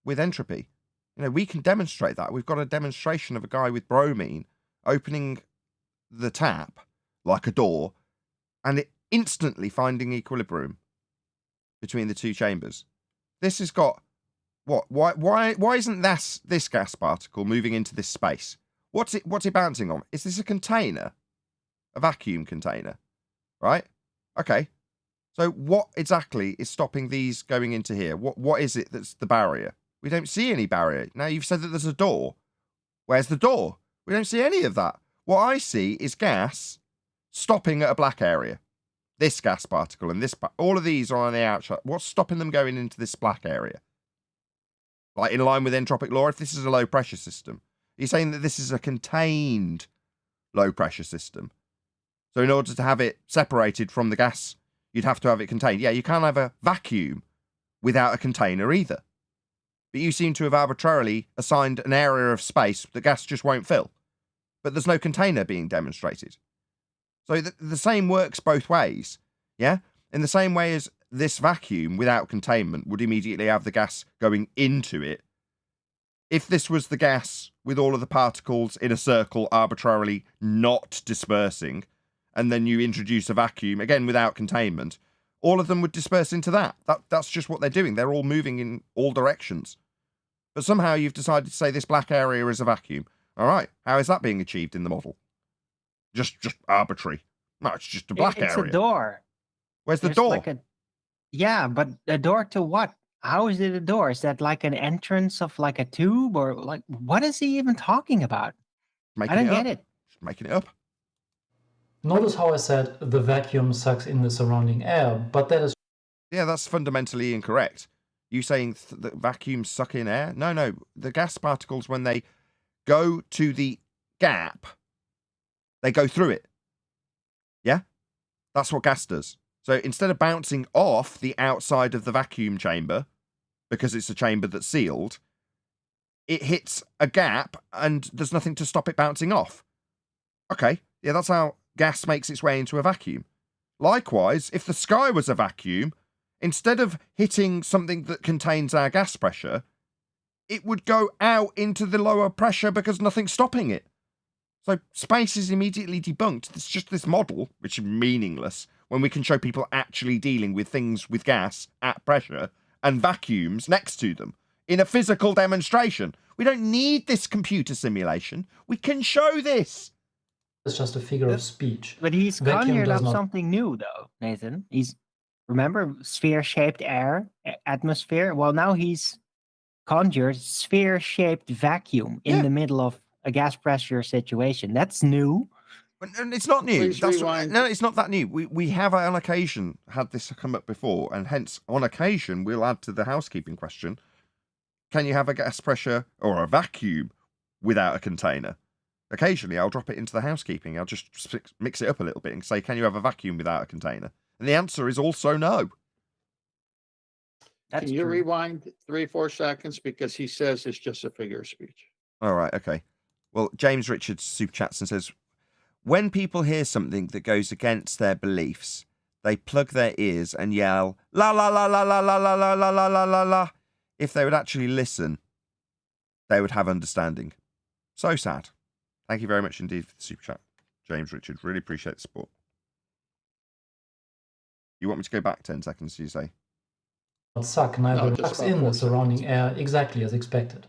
[SPEAKER 1] with entropy. You know, we can demonstrate that. We've got a demonstration of a guy with bromine opening the tap like a door and it instantly finding equilibrium between the 2 chambers. This has got what? Why isn't this gas particle moving into this space? What's it bouncing on? Is this a container? A vacuum container? Right? Okay. So what exactly is stopping these going into here? What is it that's the barrier? We don't see any barrier. Now you've said that there's a door. Where's the door? We don't see any of that. What I see is gas stopping at a black area. This gas particle and this, all of these are on the outside. What's stopping them going into this black area? Like in line with entropic law, if this is a low pressure system, you're saying that this is a contained low pressure system. So in order to have it separated from the gas, you'd have to have it contained. Yeah, you can't have a vacuum without a container either. But you seem to have arbitrarily assigned an area of space that gas just won't fill. But there's no container being demonstrated. So the same works both ways. Yeah? In the same way as this vacuum without containment would immediately have the gas going into it. If this was the gas with all of the particles in a circle arbitrarily not dispersing, and then you introduce a vacuum, again without containment, all of them would disperse into that. That's just what they're doing. They're all moving in all directions. But somehow you've decided to say this black area is a vacuum. All right, how is that being achieved in the model? Just arbitrary. No, it's just a black
[SPEAKER 3] It's
[SPEAKER 1] area.
[SPEAKER 3] a door.
[SPEAKER 1] Where's the
[SPEAKER 3] There's
[SPEAKER 1] door?
[SPEAKER 3] like yeah, but a door to what? How is it a door? Is that like an entrance of like a tube, or like what is he even talking about?
[SPEAKER 1] Making
[SPEAKER 3] I don't
[SPEAKER 1] it
[SPEAKER 3] get
[SPEAKER 1] up.
[SPEAKER 3] it.
[SPEAKER 1] Just making it up.
[SPEAKER 6] Notice how I said the vacuum sucks in the surrounding air, but that is
[SPEAKER 1] Yeah, that's fundamentally incorrect. You saying that vacuums suck in air? No. The gas particles, when they go to the gap, they go through it. Yeah? That's what gas does. So instead of bouncing off the outside of the vacuum chamber, because it's a chamber that's sealed, it hits a gap and there's nothing to stop it bouncing off. Okay, yeah, that's how gas makes its way into a vacuum. Likewise, if the sky was a vacuum, instead of hitting something that contains our gas pressure, it would go out into the lower pressure because nothing's stopping it. So space is immediately debunked. It's just this model, which is meaningless, when we can show people actually dealing with things with gas at pressure and vacuums next to them in a physical demonstration. We don't need this computer simulation. We can show this.
[SPEAKER 6] just a figure of speech.
[SPEAKER 3] But he's
[SPEAKER 6] Vacuum
[SPEAKER 3] conjured
[SPEAKER 6] does
[SPEAKER 3] up
[SPEAKER 6] not-
[SPEAKER 3] something new, though, Nathan. Remember sphere-shaped air, atmosphere? Well, now he's conjured sphere-shaped vacuum in
[SPEAKER 1] Yeah.
[SPEAKER 3] the middle of a gas pressure situation. That's new.
[SPEAKER 1] And it's not new.
[SPEAKER 2] Please rewind.
[SPEAKER 1] No, it's not that new. We have on occasion had this come up before, and hence on occasion we'll add to the housekeeping question: can you have a gas pressure or a vacuum without a container? Occasionally, I'll drop it into the housekeeping. I'll just mix it up a little bit and say, can you have a vacuum without a container? And the answer is also no.
[SPEAKER 3] That's
[SPEAKER 2] Can you
[SPEAKER 3] true.
[SPEAKER 2] rewind 3-4 seconds, because he says it's just a figure of speech.
[SPEAKER 1] All right, okay. Well, James Richards super chats and says, when people hear something that goes against their beliefs, they plug their ears and yell, la la la la la la la la la la la la la. If they would actually listen, they would have understanding. So sad. Thank you very much indeed for the super chat, James Richards. Really appreciate the support. You want me to go back 10 seconds, do you say?
[SPEAKER 6] Suck neither
[SPEAKER 2] No, just
[SPEAKER 6] sucks
[SPEAKER 2] about
[SPEAKER 6] in
[SPEAKER 2] 4
[SPEAKER 6] the surrounding
[SPEAKER 2] seconds.
[SPEAKER 6] air exactly as expected.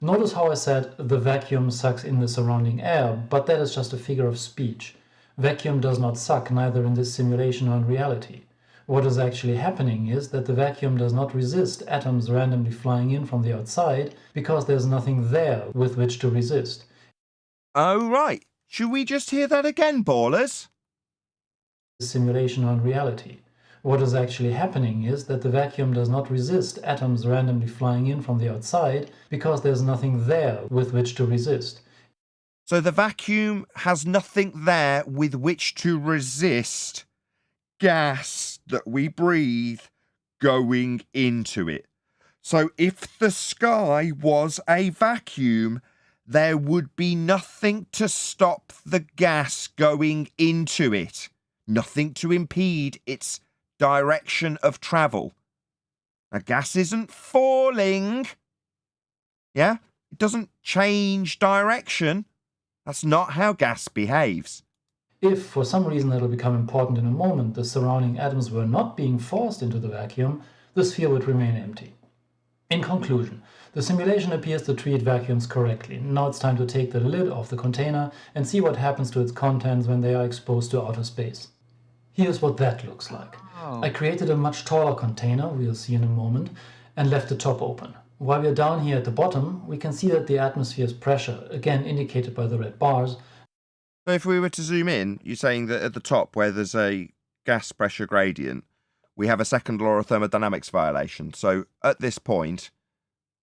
[SPEAKER 6] Notice how I said the vacuum sucks in the surrounding air, but that is just a figure of speech. Vacuum does not suck neither in this simulation nor in reality. What is actually happening is that the vacuum does not resist atoms randomly flying in from the outside because there's nothing there with which to resist.
[SPEAKER 1] Oh, right. Should we just hear that again, ballers?
[SPEAKER 6] Simulation or in reality. What is actually happening is that the vacuum does not resist atoms randomly flying in from the outside because there's nothing there with which to resist.
[SPEAKER 1] So the vacuum has nothing there with which to resist gas that we breathe going into it. So if the sky was a vacuum, there would be nothing to stop the gas going into it. Nothing to impede its direction of travel. Now, gas isn't falling. Yeah? It doesn't change direction. That's not how gas behaves.
[SPEAKER 6] If, for some reason that will become important in a moment, the surrounding atoms were not being forced into the vacuum, the sphere would remain empty. In conclusion, the simulation appears to treat vacuums correctly. Now it's time to take the lid off the container and see what happens to its contents when they are exposed to outer space. Here's what that looks like.
[SPEAKER 3] Oh.
[SPEAKER 6] I created a much taller container, we'll see in a moment, and left the top open. While we're down here at the bottom, we can see that the atmosphere's pressure, again indicated by the red bars,
[SPEAKER 1] So if we were to zoom in, you're saying that at the top where there's a gas pressure gradient, we have a second law of thermodynamics violation. So at this point,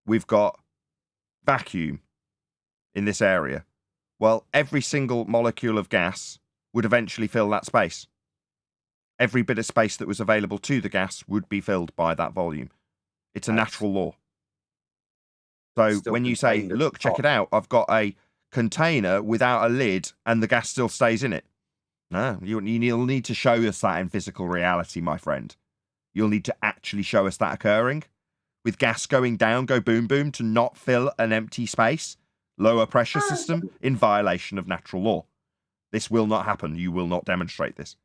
[SPEAKER 1] we've got vacuum in this area. Well, every single molecule of gas would eventually fill that space. Every bit of space that was available to the gas would be filled by that volume. It's a natural law. So
[SPEAKER 5] Still
[SPEAKER 1] when you say,
[SPEAKER 5] contained at
[SPEAKER 1] look,
[SPEAKER 5] the
[SPEAKER 1] check
[SPEAKER 5] top.
[SPEAKER 1] it out, I've got a container without a lid and the gas still stays in it. No, you'll need to show us that in physical reality, my friend. You'll need to actually show us that occurring. With gas going down, go boom, boom, to not fill an empty space, lower pressure system in violation of natural law. This will not happen. You will not demonstrate this.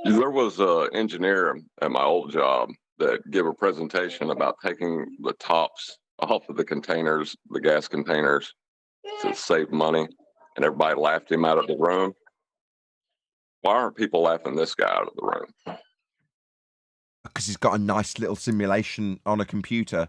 [SPEAKER 4] There was an engineer at my old job that gave a presentation about taking the tops off of the containers, the gas containers, to save money, and everybody laughed him out of the room. Why aren't people laughing this guy out of the room?
[SPEAKER 1] Because he's got a nice little simulation on a computer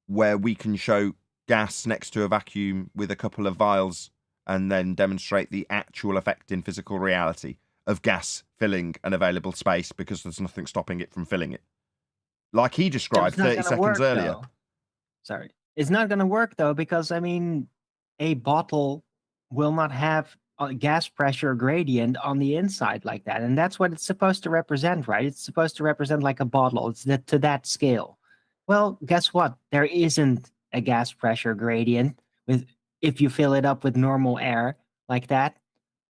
[SPEAKER 1] where we can show gas next to a vacuum with a couple of vials and then demonstrate the actual effect in physical reality of gas filling an available space because there's nothing stopping it from filling it. Like he described
[SPEAKER 3] It's not
[SPEAKER 1] 30
[SPEAKER 3] gonna
[SPEAKER 1] seconds
[SPEAKER 3] work,
[SPEAKER 1] earlier.
[SPEAKER 3] though. Sorry. It's not going to work, though, because, I mean, a bottle will not have a gas pressure gradient on the inside like that. And that's what it's supposed to represent, right? It's supposed to represent like a bottle. It's to that scale. Well, guess what? There isn't a gas pressure gradient with if you fill it up with normal air like that.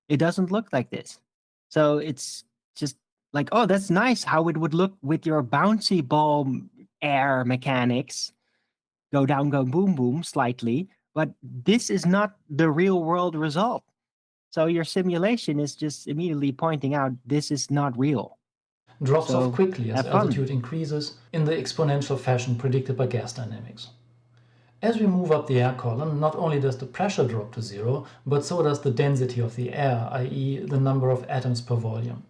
[SPEAKER 3] It doesn't look like this. So it's just like, oh, that's nice how it would look with your bouncy ball air mechanics. Go down, go boom, boom slightly. But this is not the real world result. So your simulation is just immediately pointing out this is not real.
[SPEAKER 6] Drops
[SPEAKER 3] So,
[SPEAKER 6] off quickly as
[SPEAKER 3] have fun.
[SPEAKER 6] altitude increases in the exponential fashion predicted by gas dynamics. As we move up the air column, not only does the pressure drop to zero, but so does the density of the air, i.e. the number of atoms per volume.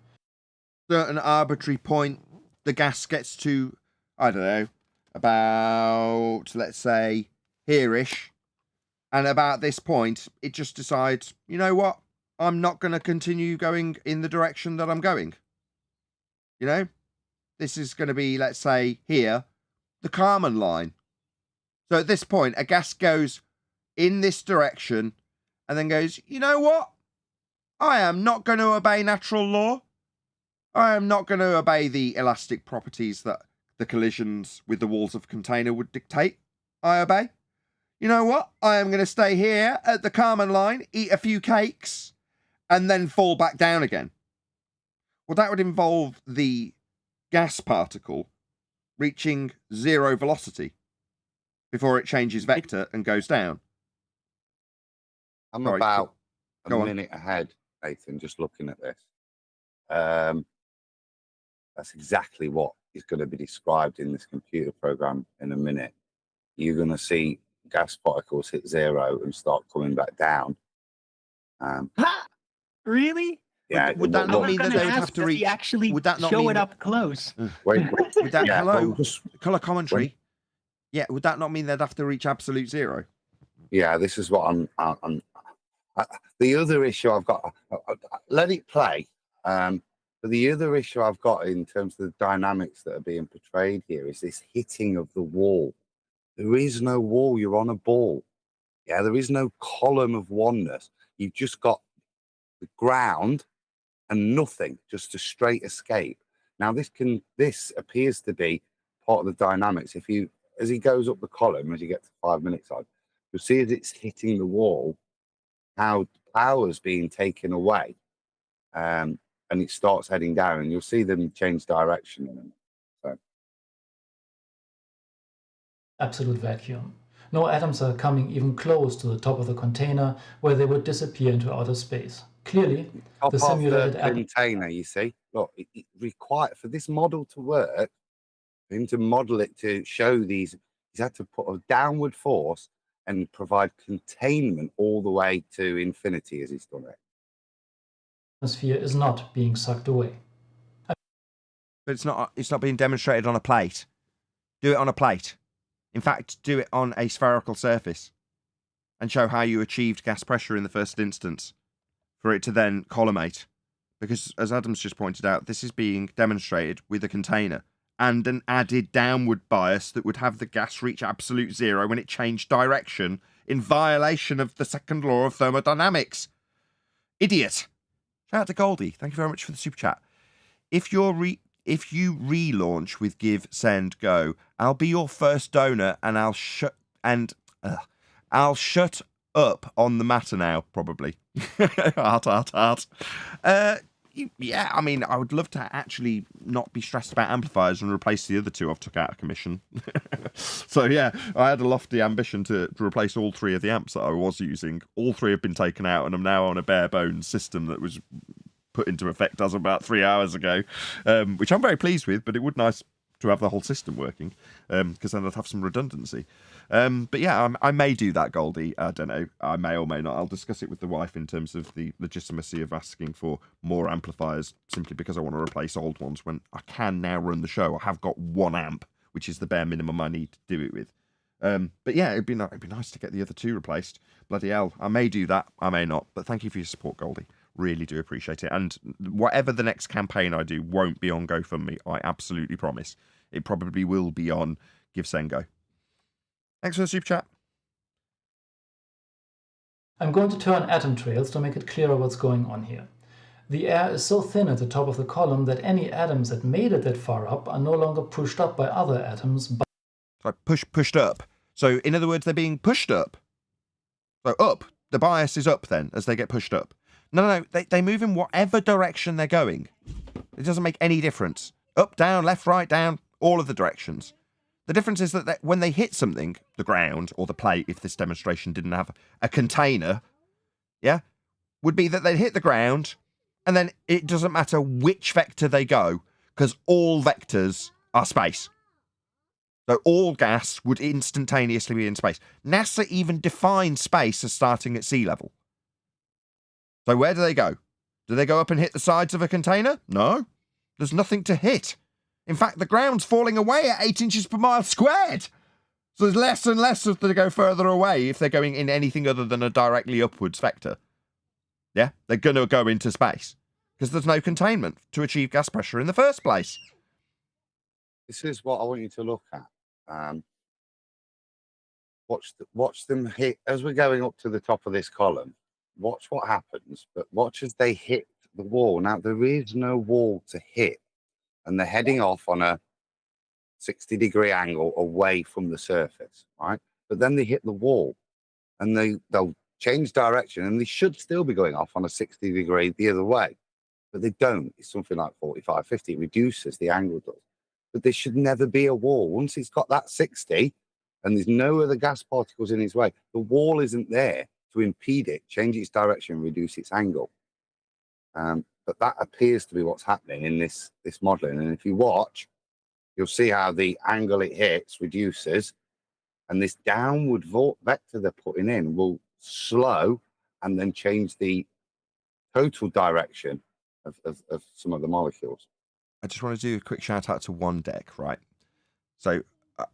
[SPEAKER 1] Certain arbitrary point, the gas gets to, I don't know, about, let's say, here-ish. And about this point, it just decides, you know what? I'm not going to continue going in the direction that I'm going. You know? This is going to be, let's say, here, the Kármán line. So at this point, a gas goes in this direction and then goes, you know what? I am not going to obey natural law. I am not going to obey the elastic properties that the collisions with the walls of a container would dictate. I obey. You know what? I am going to stay here at the Kármán line, eat a few cakes, and then fall back down again. Well, that would involve the gas particle reaching zero velocity before it changes vector and goes down.
[SPEAKER 5] I'm
[SPEAKER 1] Sorry,
[SPEAKER 5] about
[SPEAKER 1] go
[SPEAKER 5] a
[SPEAKER 1] on.
[SPEAKER 5] minute ahead, Nathan, just looking at this. That's exactly what is going to be described in this computer program in a minute. You're going to see gas particles hit zero and start coming back down.
[SPEAKER 3] Really?
[SPEAKER 5] Yeah,
[SPEAKER 1] Would that
[SPEAKER 3] I
[SPEAKER 1] not
[SPEAKER 3] was
[SPEAKER 1] mean that
[SPEAKER 3] gonna
[SPEAKER 1] they would
[SPEAKER 3] ask,
[SPEAKER 1] have to
[SPEAKER 3] does he
[SPEAKER 1] reach?
[SPEAKER 3] actually
[SPEAKER 1] Would that not
[SPEAKER 3] show
[SPEAKER 1] mean
[SPEAKER 3] it
[SPEAKER 1] that-
[SPEAKER 3] up close?
[SPEAKER 5] wait,
[SPEAKER 1] Would that,
[SPEAKER 5] yeah,
[SPEAKER 1] hello,
[SPEAKER 5] well, just-
[SPEAKER 1] colour commentary? Yeah, would that not mean they'd have to reach absolute zero?
[SPEAKER 5] yeah, this is what the other issue I've got. Let it play. But the other issue I've got in terms of the dynamics that are being portrayed here is this hitting of the wall. There is no wall. You're on a ball. Yeah, there is no column of oneness. You've just got the ground and nothing, just a straight escape. Now, this appears to be part of the dynamics. As he goes up the column, as you get to 5 minutes on, you'll see as it's hitting the wall, how power's being taken away. And it starts heading down, and you'll see them change direction in a minute. So.
[SPEAKER 6] Absolute vacuum. No atoms are coming even close to the top of the container where they would disappear into outer space. Clearly,
[SPEAKER 5] Top
[SPEAKER 6] the
[SPEAKER 5] of
[SPEAKER 6] simulated
[SPEAKER 5] the container, you see. Look, it required for this model to work, for him to model it to show these, he's had to put a downward force and provide containment all the way to infinity as he's done it.
[SPEAKER 6] atmosphere is not being sucked away.
[SPEAKER 1] But it's not being demonstrated on a plate. Do it on a plate. In fact, do it on a spherical surface and show how you achieved gas pressure in the first instance for it to then collimate. Because, as Adam's just pointed out, this is being demonstrated with a container and an added downward bias that would have the gas reach absolute zero when it changed direction in violation of the second law of thermodynamics. Idiot. Shout out to Goldie. Thank you very much for the super chat. If you relaunch with Give, Send, Go, I'll be your first donor, and I'll shut up on the matter now, probably. Heart. Yeah, I mean, I would love to actually not be stressed about amplifiers and replace the other two I've took out of commission. So yeah, I had a lofty ambition to replace all 3 of the amps that I was using. All 3 have been taken out, and I'm now on a bare bones system that was put into effect as about 3 hours ago, which I'm very pleased with, but it would be nice to have the whole system working, because then I'd have some redundancy. But yeah, I may do that, Goldie. I don't know. I may or may not. I'll discuss it with the wife in terms of the legitimacy of asking for more amplifiers, simply because I want to replace old ones when I can now run the show. I have got 1 amp, which is the bare minimum I need to do it with. But yeah, it'd be nice to get the other 2 replaced. Bloody hell. I may do that. I may not. But thank you for your support, Goldie. Really do appreciate it. And whatever the next campaign I do won't be on GoFundMe. I absolutely promise. It probably will be on Give, Send, Go. Thanks for the super chat.
[SPEAKER 6] I'm going to turn atom trails to make it clearer what's going on here. The air is so thin at the top of the column that any atoms that made it that far up are no longer pushed up by other atoms.
[SPEAKER 1] So pushed up. So in other words, they're being pushed up. So up. The bias is up then as they get pushed up. No. They move in whatever direction they're going. It doesn't make any difference. Up, down, left, right, down, all of the directions. The difference is that when they hit something, the ground or the plate, if this demonstration didn't have a container, yeah, would be that they'd hit the ground, and then it doesn't matter which vector they go, because all vectors are space. So all gas would instantaneously be in space. NASA even defines space as starting at sea level. So where do they go? Do they go up and hit the sides of a container? No. There's nothing to hit. In fact, the ground's falling away at 8 inches per mile squared. So there's less and less of to go further away if they're going in anything other than a directly upwards vector. Yeah, they're going to go into space because there's no containment to achieve gas pressure in the first place.
[SPEAKER 5] This is what I want you to look at. Watch them hit as we're going up to the top of this column. Watch what happens, but watch as they hit the wall. Now, there is no wall to hit, and they're heading off on a 60-degree angle away from the surface, right? But then they hit the wall, and they'll change direction, and they should still be going off on a 60-degree the other way, but they don't. It's something like 45, 50. It reduces the angle does. But there should never be a wall. Once it's got that 60, and there's no other gas particles in its way, the wall isn't there to impede it, change its direction, reduce its angle. But that appears to be what's happening in this modeling. And if you watch, you'll see how the angle it hits reduces, and this downward vector they're putting in will slow and then change the total direction of some of the molecules.
[SPEAKER 1] I just want to do a quick shout out to One Deck, right? So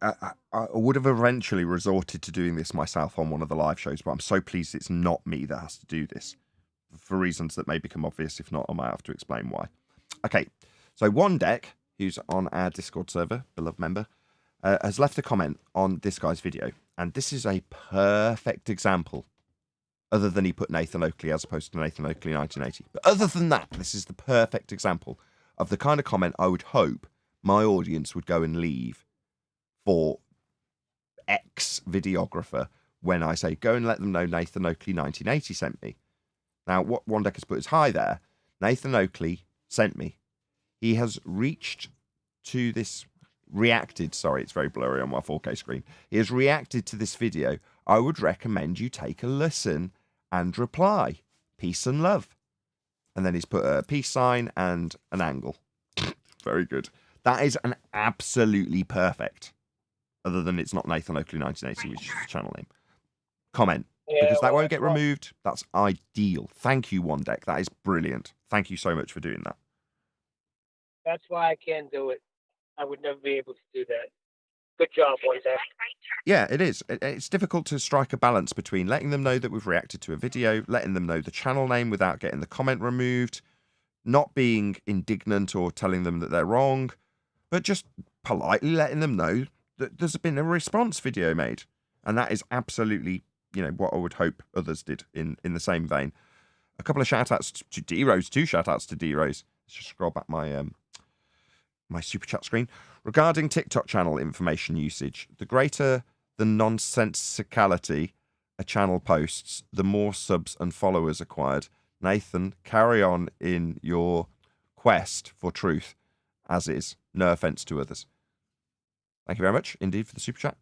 [SPEAKER 1] I would have eventually resorted to doing this myself on one of the live shows, but I'm so pleased it's not me that has to do this for reasons that may become obvious. If not, I might have to explain why. Okay, so One Deck, who's on our Discord server, beloved member, has left a comment on this guy's video, and this is a perfect example, other than he put Nathan Oakley as opposed to Nathan Oakley 1980. But other than that, this is the perfect example of the kind of comment I would hope my audience would go and leave for X videographer when I say, go and let them know Nathan Oakley 1980 sent me. Now, what One Deck has put is, hi there, Nathan Oakley sent me. He has reacted, sorry, it's very blurry on my 4K screen. He has reacted to this video. I would recommend you take a listen and reply. Peace and love. And then he's put a peace sign and an angle. Very good. That is an absolutely perfect, other than it's not Nathan Oakley 1980, which is the channel name, comment.
[SPEAKER 7] Yeah,
[SPEAKER 1] because that
[SPEAKER 7] well,
[SPEAKER 1] won't get removed. That's ideal. Thank you, One Deck. That is brilliant. Thank you so much for doing that.
[SPEAKER 7] That's why I can't do it. I would never be able to do that. Good job, One Deck.
[SPEAKER 1] Yeah, it is. It's difficult to strike a balance between letting them know that we've reacted to a video, letting them know the channel name without getting the comment removed, not being indignant or telling them that they're wrong, but just politely letting them know that there's been a response video made. And that is absolutely, what I would hope others did in the same vein. A couple of shout-outs to D-Rose, 2 shout-outs to D-Rose. Let's just scroll back my my super chat screen. Regarding TikTok channel information usage, the greater the nonsensicality a channel posts, the more subs and followers acquired. Nathan, carry on in your quest for truth, as is. No offence to others. Thank you very much indeed for the super chat.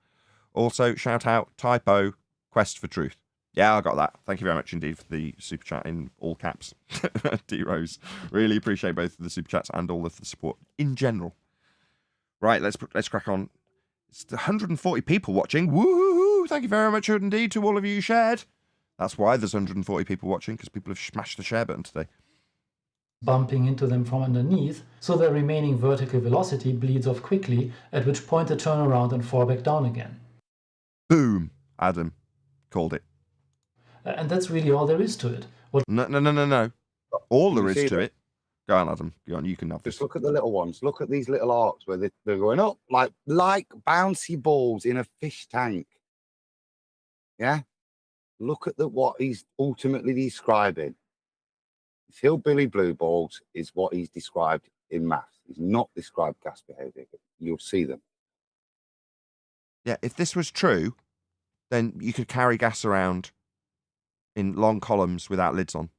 [SPEAKER 1] Also, shout out, typo, quest for truth. Yeah, I got that. Thank you very much indeed for the super chat in all caps. D-Rose. Really appreciate both of the super chats and all of the support in general. Right, let's crack on. It's 140 people watching. Woohoo! Thank you very much indeed to all of you who shared. That's why there's 140 people watching, because people have smashed the share button today.
[SPEAKER 6] Bumping into them from underneath, so their remaining vertical velocity bleeds off quickly, at which point they turn around and fall back down again.
[SPEAKER 1] Boom! Adam called it.
[SPEAKER 6] And that's really all there is to it.
[SPEAKER 1] No. All there is to it. Go on, Adam. Go on, you can have this.
[SPEAKER 5] Just look at the little ones. Look at these little arcs where they're going up like bouncy balls in a fish tank. Yeah? Look at what he's ultimately describing. Hillbilly blue balls is what he's described in maths. He's not described gas behavior. You'll see them.
[SPEAKER 1] Yeah, if this was true, then you could carry gas around in long columns without lids on,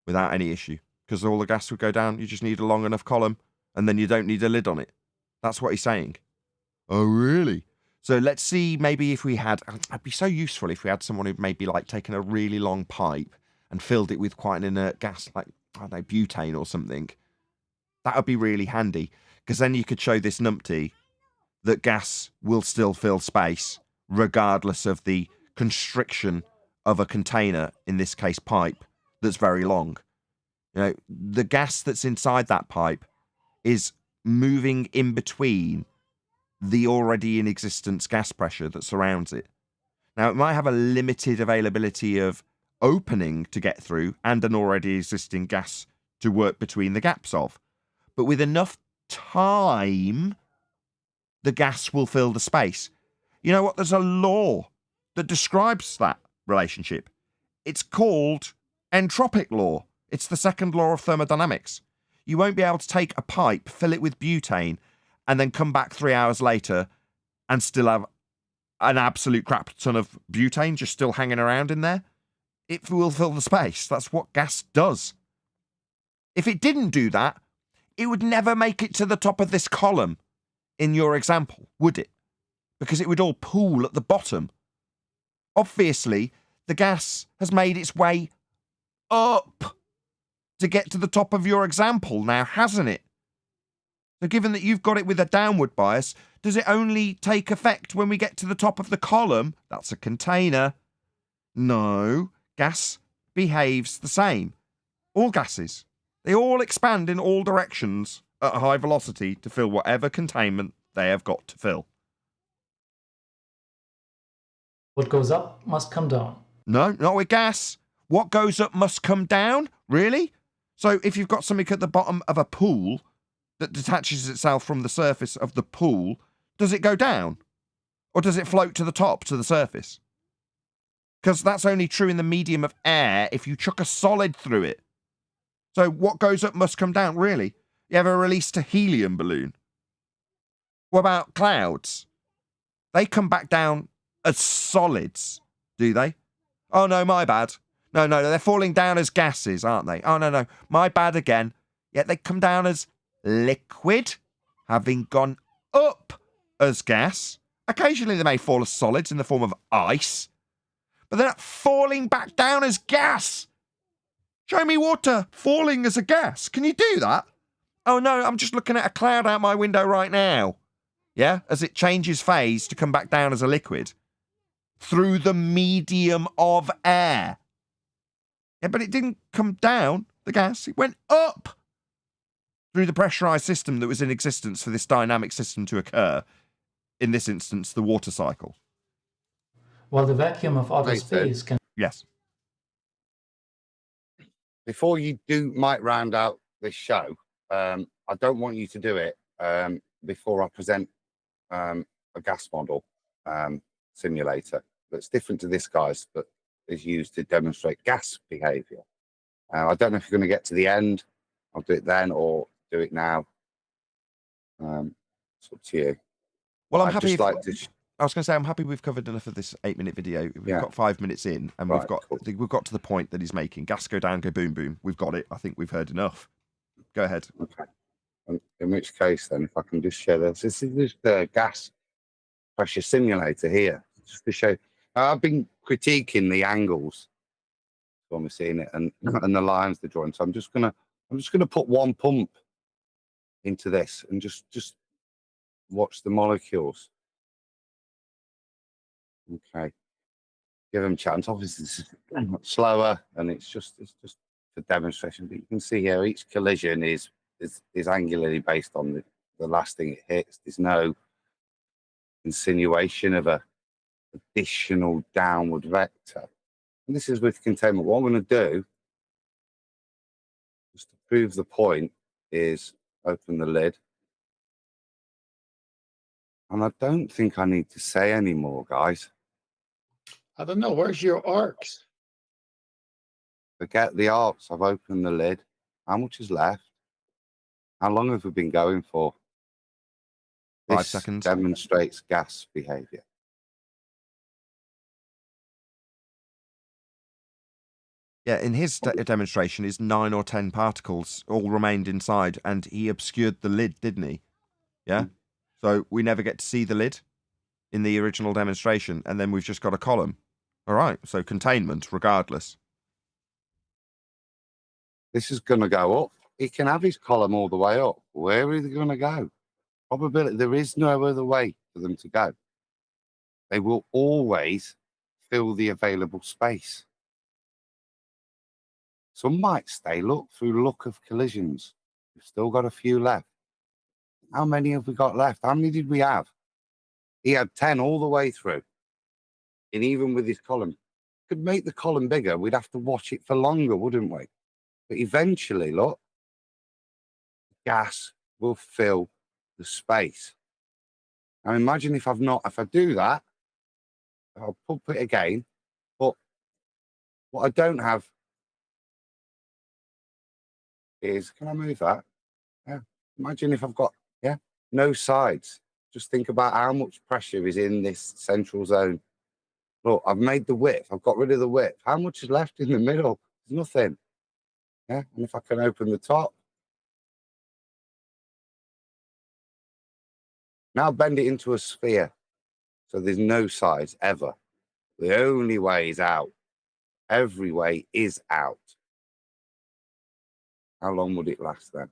[SPEAKER 1] without any issue, because all the gas would go down. You just need a long enough column, and then you don't need a lid on it. That's what he's saying. Oh, really? So let's see, maybe if we had, it'd be so useful if we had someone who'd maybe like taken a really long pipe and filled it with quite an inert gas, like, I don't know, butane or something. That would be really handy, because then you could show this numpty that gas will still fill space, regardless of the constriction of a container, in this case pipe, that's very long. The gas that's inside that pipe is moving in between the already in existence gas pressure that surrounds it. Now, it might have a limited availability of opening to get through and an already existing gas to work between the gaps of, but with enough time, the gas will fill the space. You know what? There's a law that describes that relationship. It's called entropic law. It's the second law of thermodynamics. You won't be able to take a pipe, fill it with butane, and then come back 3 hours later and still have an absolute crap ton of butane just still hanging around in there. It will fill the space. That's what gas does. If it didn't do that, it would never make it to the top of this column in your example, would it? Because it would all pool at the bottom. Obviously, the gas has made its way up to get to the top of your example now, hasn't it? So given that you've got it with a downward bias, does it only take effect when we get to the top of the column? That's a container. No, gas behaves the same. All gases. They all expand in all directions at a high velocity to fill whatever containment they have got to fill.
[SPEAKER 6] What goes up must come down.
[SPEAKER 1] No, not with gas. What goes up must come down? Really? So if you've got something at the bottom of a pool that detaches itself from the surface of the pool, does it go down? Or does it float to the top, to the surface? Because that's only true in the medium of air if you chuck a solid through it. So what goes up must come down, really? You ever released a helium balloon? What about clouds? They come back down as solids, do they? Oh, no, my bad. No, they're falling down as gases, aren't they? Oh, no, my bad again. Yet they come down as liquid, having gone up as gas. Occasionally they may fall as solids in the form of ice, but they're not falling back down as gas. Show me water falling as a gas. Can you do that? Oh, no, I'm just looking at a cloud out my window right now. Yeah, as it changes phase to come back down as a liquid through the medium of air. Yeah, but it didn't come down, the gas. It went up through the pressurized system that was in existence for this dynamic system to occur. In this instance, the water cycle.
[SPEAKER 6] While the vacuum of outer space can...
[SPEAKER 1] Yes.
[SPEAKER 5] Before you might round out this show, I don't want you to do it before I present a gas model simulator that's different to this guy's, but is used to demonstrate gas behavior. I don't know if you're going to get to the end. I'll do it then or do it now. It's up to you.
[SPEAKER 1] Well, I'm
[SPEAKER 5] I'd
[SPEAKER 1] happy.
[SPEAKER 5] just like to
[SPEAKER 1] I was going to say, I'm happy we've covered enough of this 8-minute video. We've
[SPEAKER 5] Yeah.
[SPEAKER 1] got 5 minutes in, and
[SPEAKER 5] Right,
[SPEAKER 1] we've got
[SPEAKER 5] cool.
[SPEAKER 1] we've got to the point that he's making. Gas go down, go boom, boom. We've got it. I think we've heard enough. Go ahead.
[SPEAKER 5] Okay. In which case, then, if I can just share this is the gas pressure simulator here, just to show. I've been critiquing the angles when we're seeing it and the lines they're drawing. So I'm just gonna put one pump into this and just watch the molecules. Okay, give them a chance. Obviously, this is much slower, and it's just for demonstration. But you can see here each collision is angularly based on the last thing it hits. There's no insinuation of a additional downward vector. And this is with containment. What I'm going to do, just to prove the point, is open the lid. And I don't think I need to say any more, guys.
[SPEAKER 2] I don't know. Where's your arcs?
[SPEAKER 5] Forget the arcs. I've opened the lid. How much is left? How long have we been going for?
[SPEAKER 1] 5
[SPEAKER 5] This
[SPEAKER 1] seconds.
[SPEAKER 5] Demonstrates gas behavior.
[SPEAKER 1] Yeah, in his demonstration, is 9 or 10 particles all remained inside, and he obscured the lid, didn't he? Yeah. So we never get to see the lid in the original demonstration, and then we've just got a column. All right. So containment, regardless.
[SPEAKER 5] This is going to go up. He can have his column all the way up. Where are they going to go? Probability. There is no other way for them to go. They will always fill the available space. Some might stay, look, through luck of collisions. We've still got a few left. How many have we got left? How many did we have? He had 10 all the way through. And even with his column, could make the column bigger. We'd have to watch it for longer, wouldn't we? But eventually, look, gas will fill the space. Now imagine if I do that, I'll pump it again, but what I don't have is, can I move that? Yeah. Imagine if I've got, no sides. Just think about how much pressure is in this central zone. Look, I've made the width. I've got rid of the width. How much is left in the middle? There's nothing. Yeah. And if I can open the top. Now bend it into a sphere. So there's no sides ever. The only way is out. Every way is out. How long would it last then?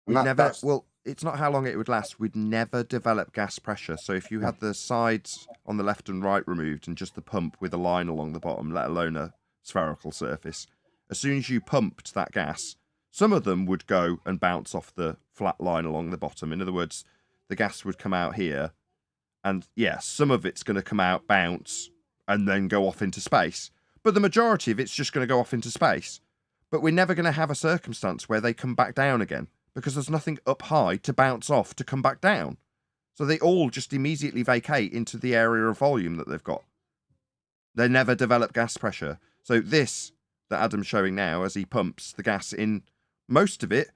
[SPEAKER 5] And
[SPEAKER 1] Well, it's not how long it would last. We'd never develop gas pressure. So if you had the sides on the left and right removed and just the pump with a line along the bottom, let alone a spherical surface, as soon as you pumped that gas, some of them would go and bounce off the flat line along the bottom. In other words, the gas would come out here, and some of it's going to come out, bounce, and then go off into space. But the majority of it's just going to go off into space. But we're never going to have a circumstance where they come back down again, because there's nothing up high to bounce off to come back down. So they all just immediately vacate into the area of volume that they've got. They never develop gas pressure. So this that Adam's showing now, as he pumps the gas in, most of it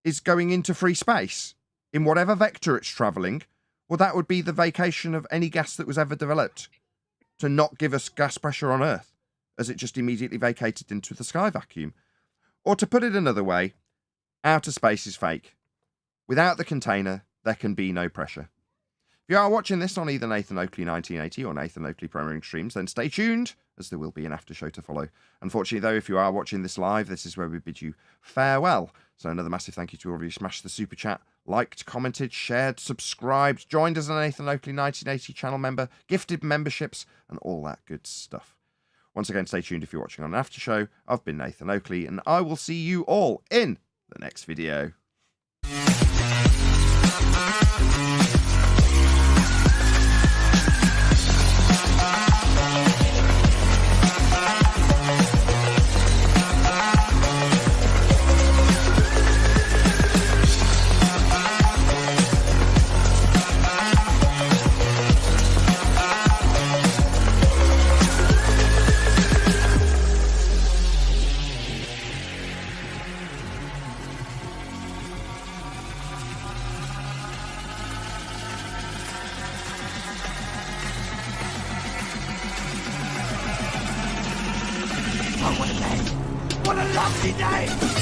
[SPEAKER 1] is going into free space. In whatever vector it's travelling, well, that would be the vacation of any gas that was ever developed to not give us gas pressure on Earth, as it just immediately vacated into the sky vacuum. Or to put it another way, outer space is fake. Without the container, there can be no pressure. If you are watching this on either Nathan Oakley 1980 or Nathan Oakley Premiering Streams, then stay tuned, as there will be an after show to follow. Unfortunately, though, if you are watching this live, this is where we bid you farewell. So another massive thank you to all of you who smashed the super chat, liked, commented, shared, subscribed, joined as a Nathan Oakley 1980 channel member, gifted memberships, and all that good stuff. Once again, stay tuned if you're watching on an after show. I've been Nathan Oakley, and I will see you all in the next video.
[SPEAKER 8] bloody day.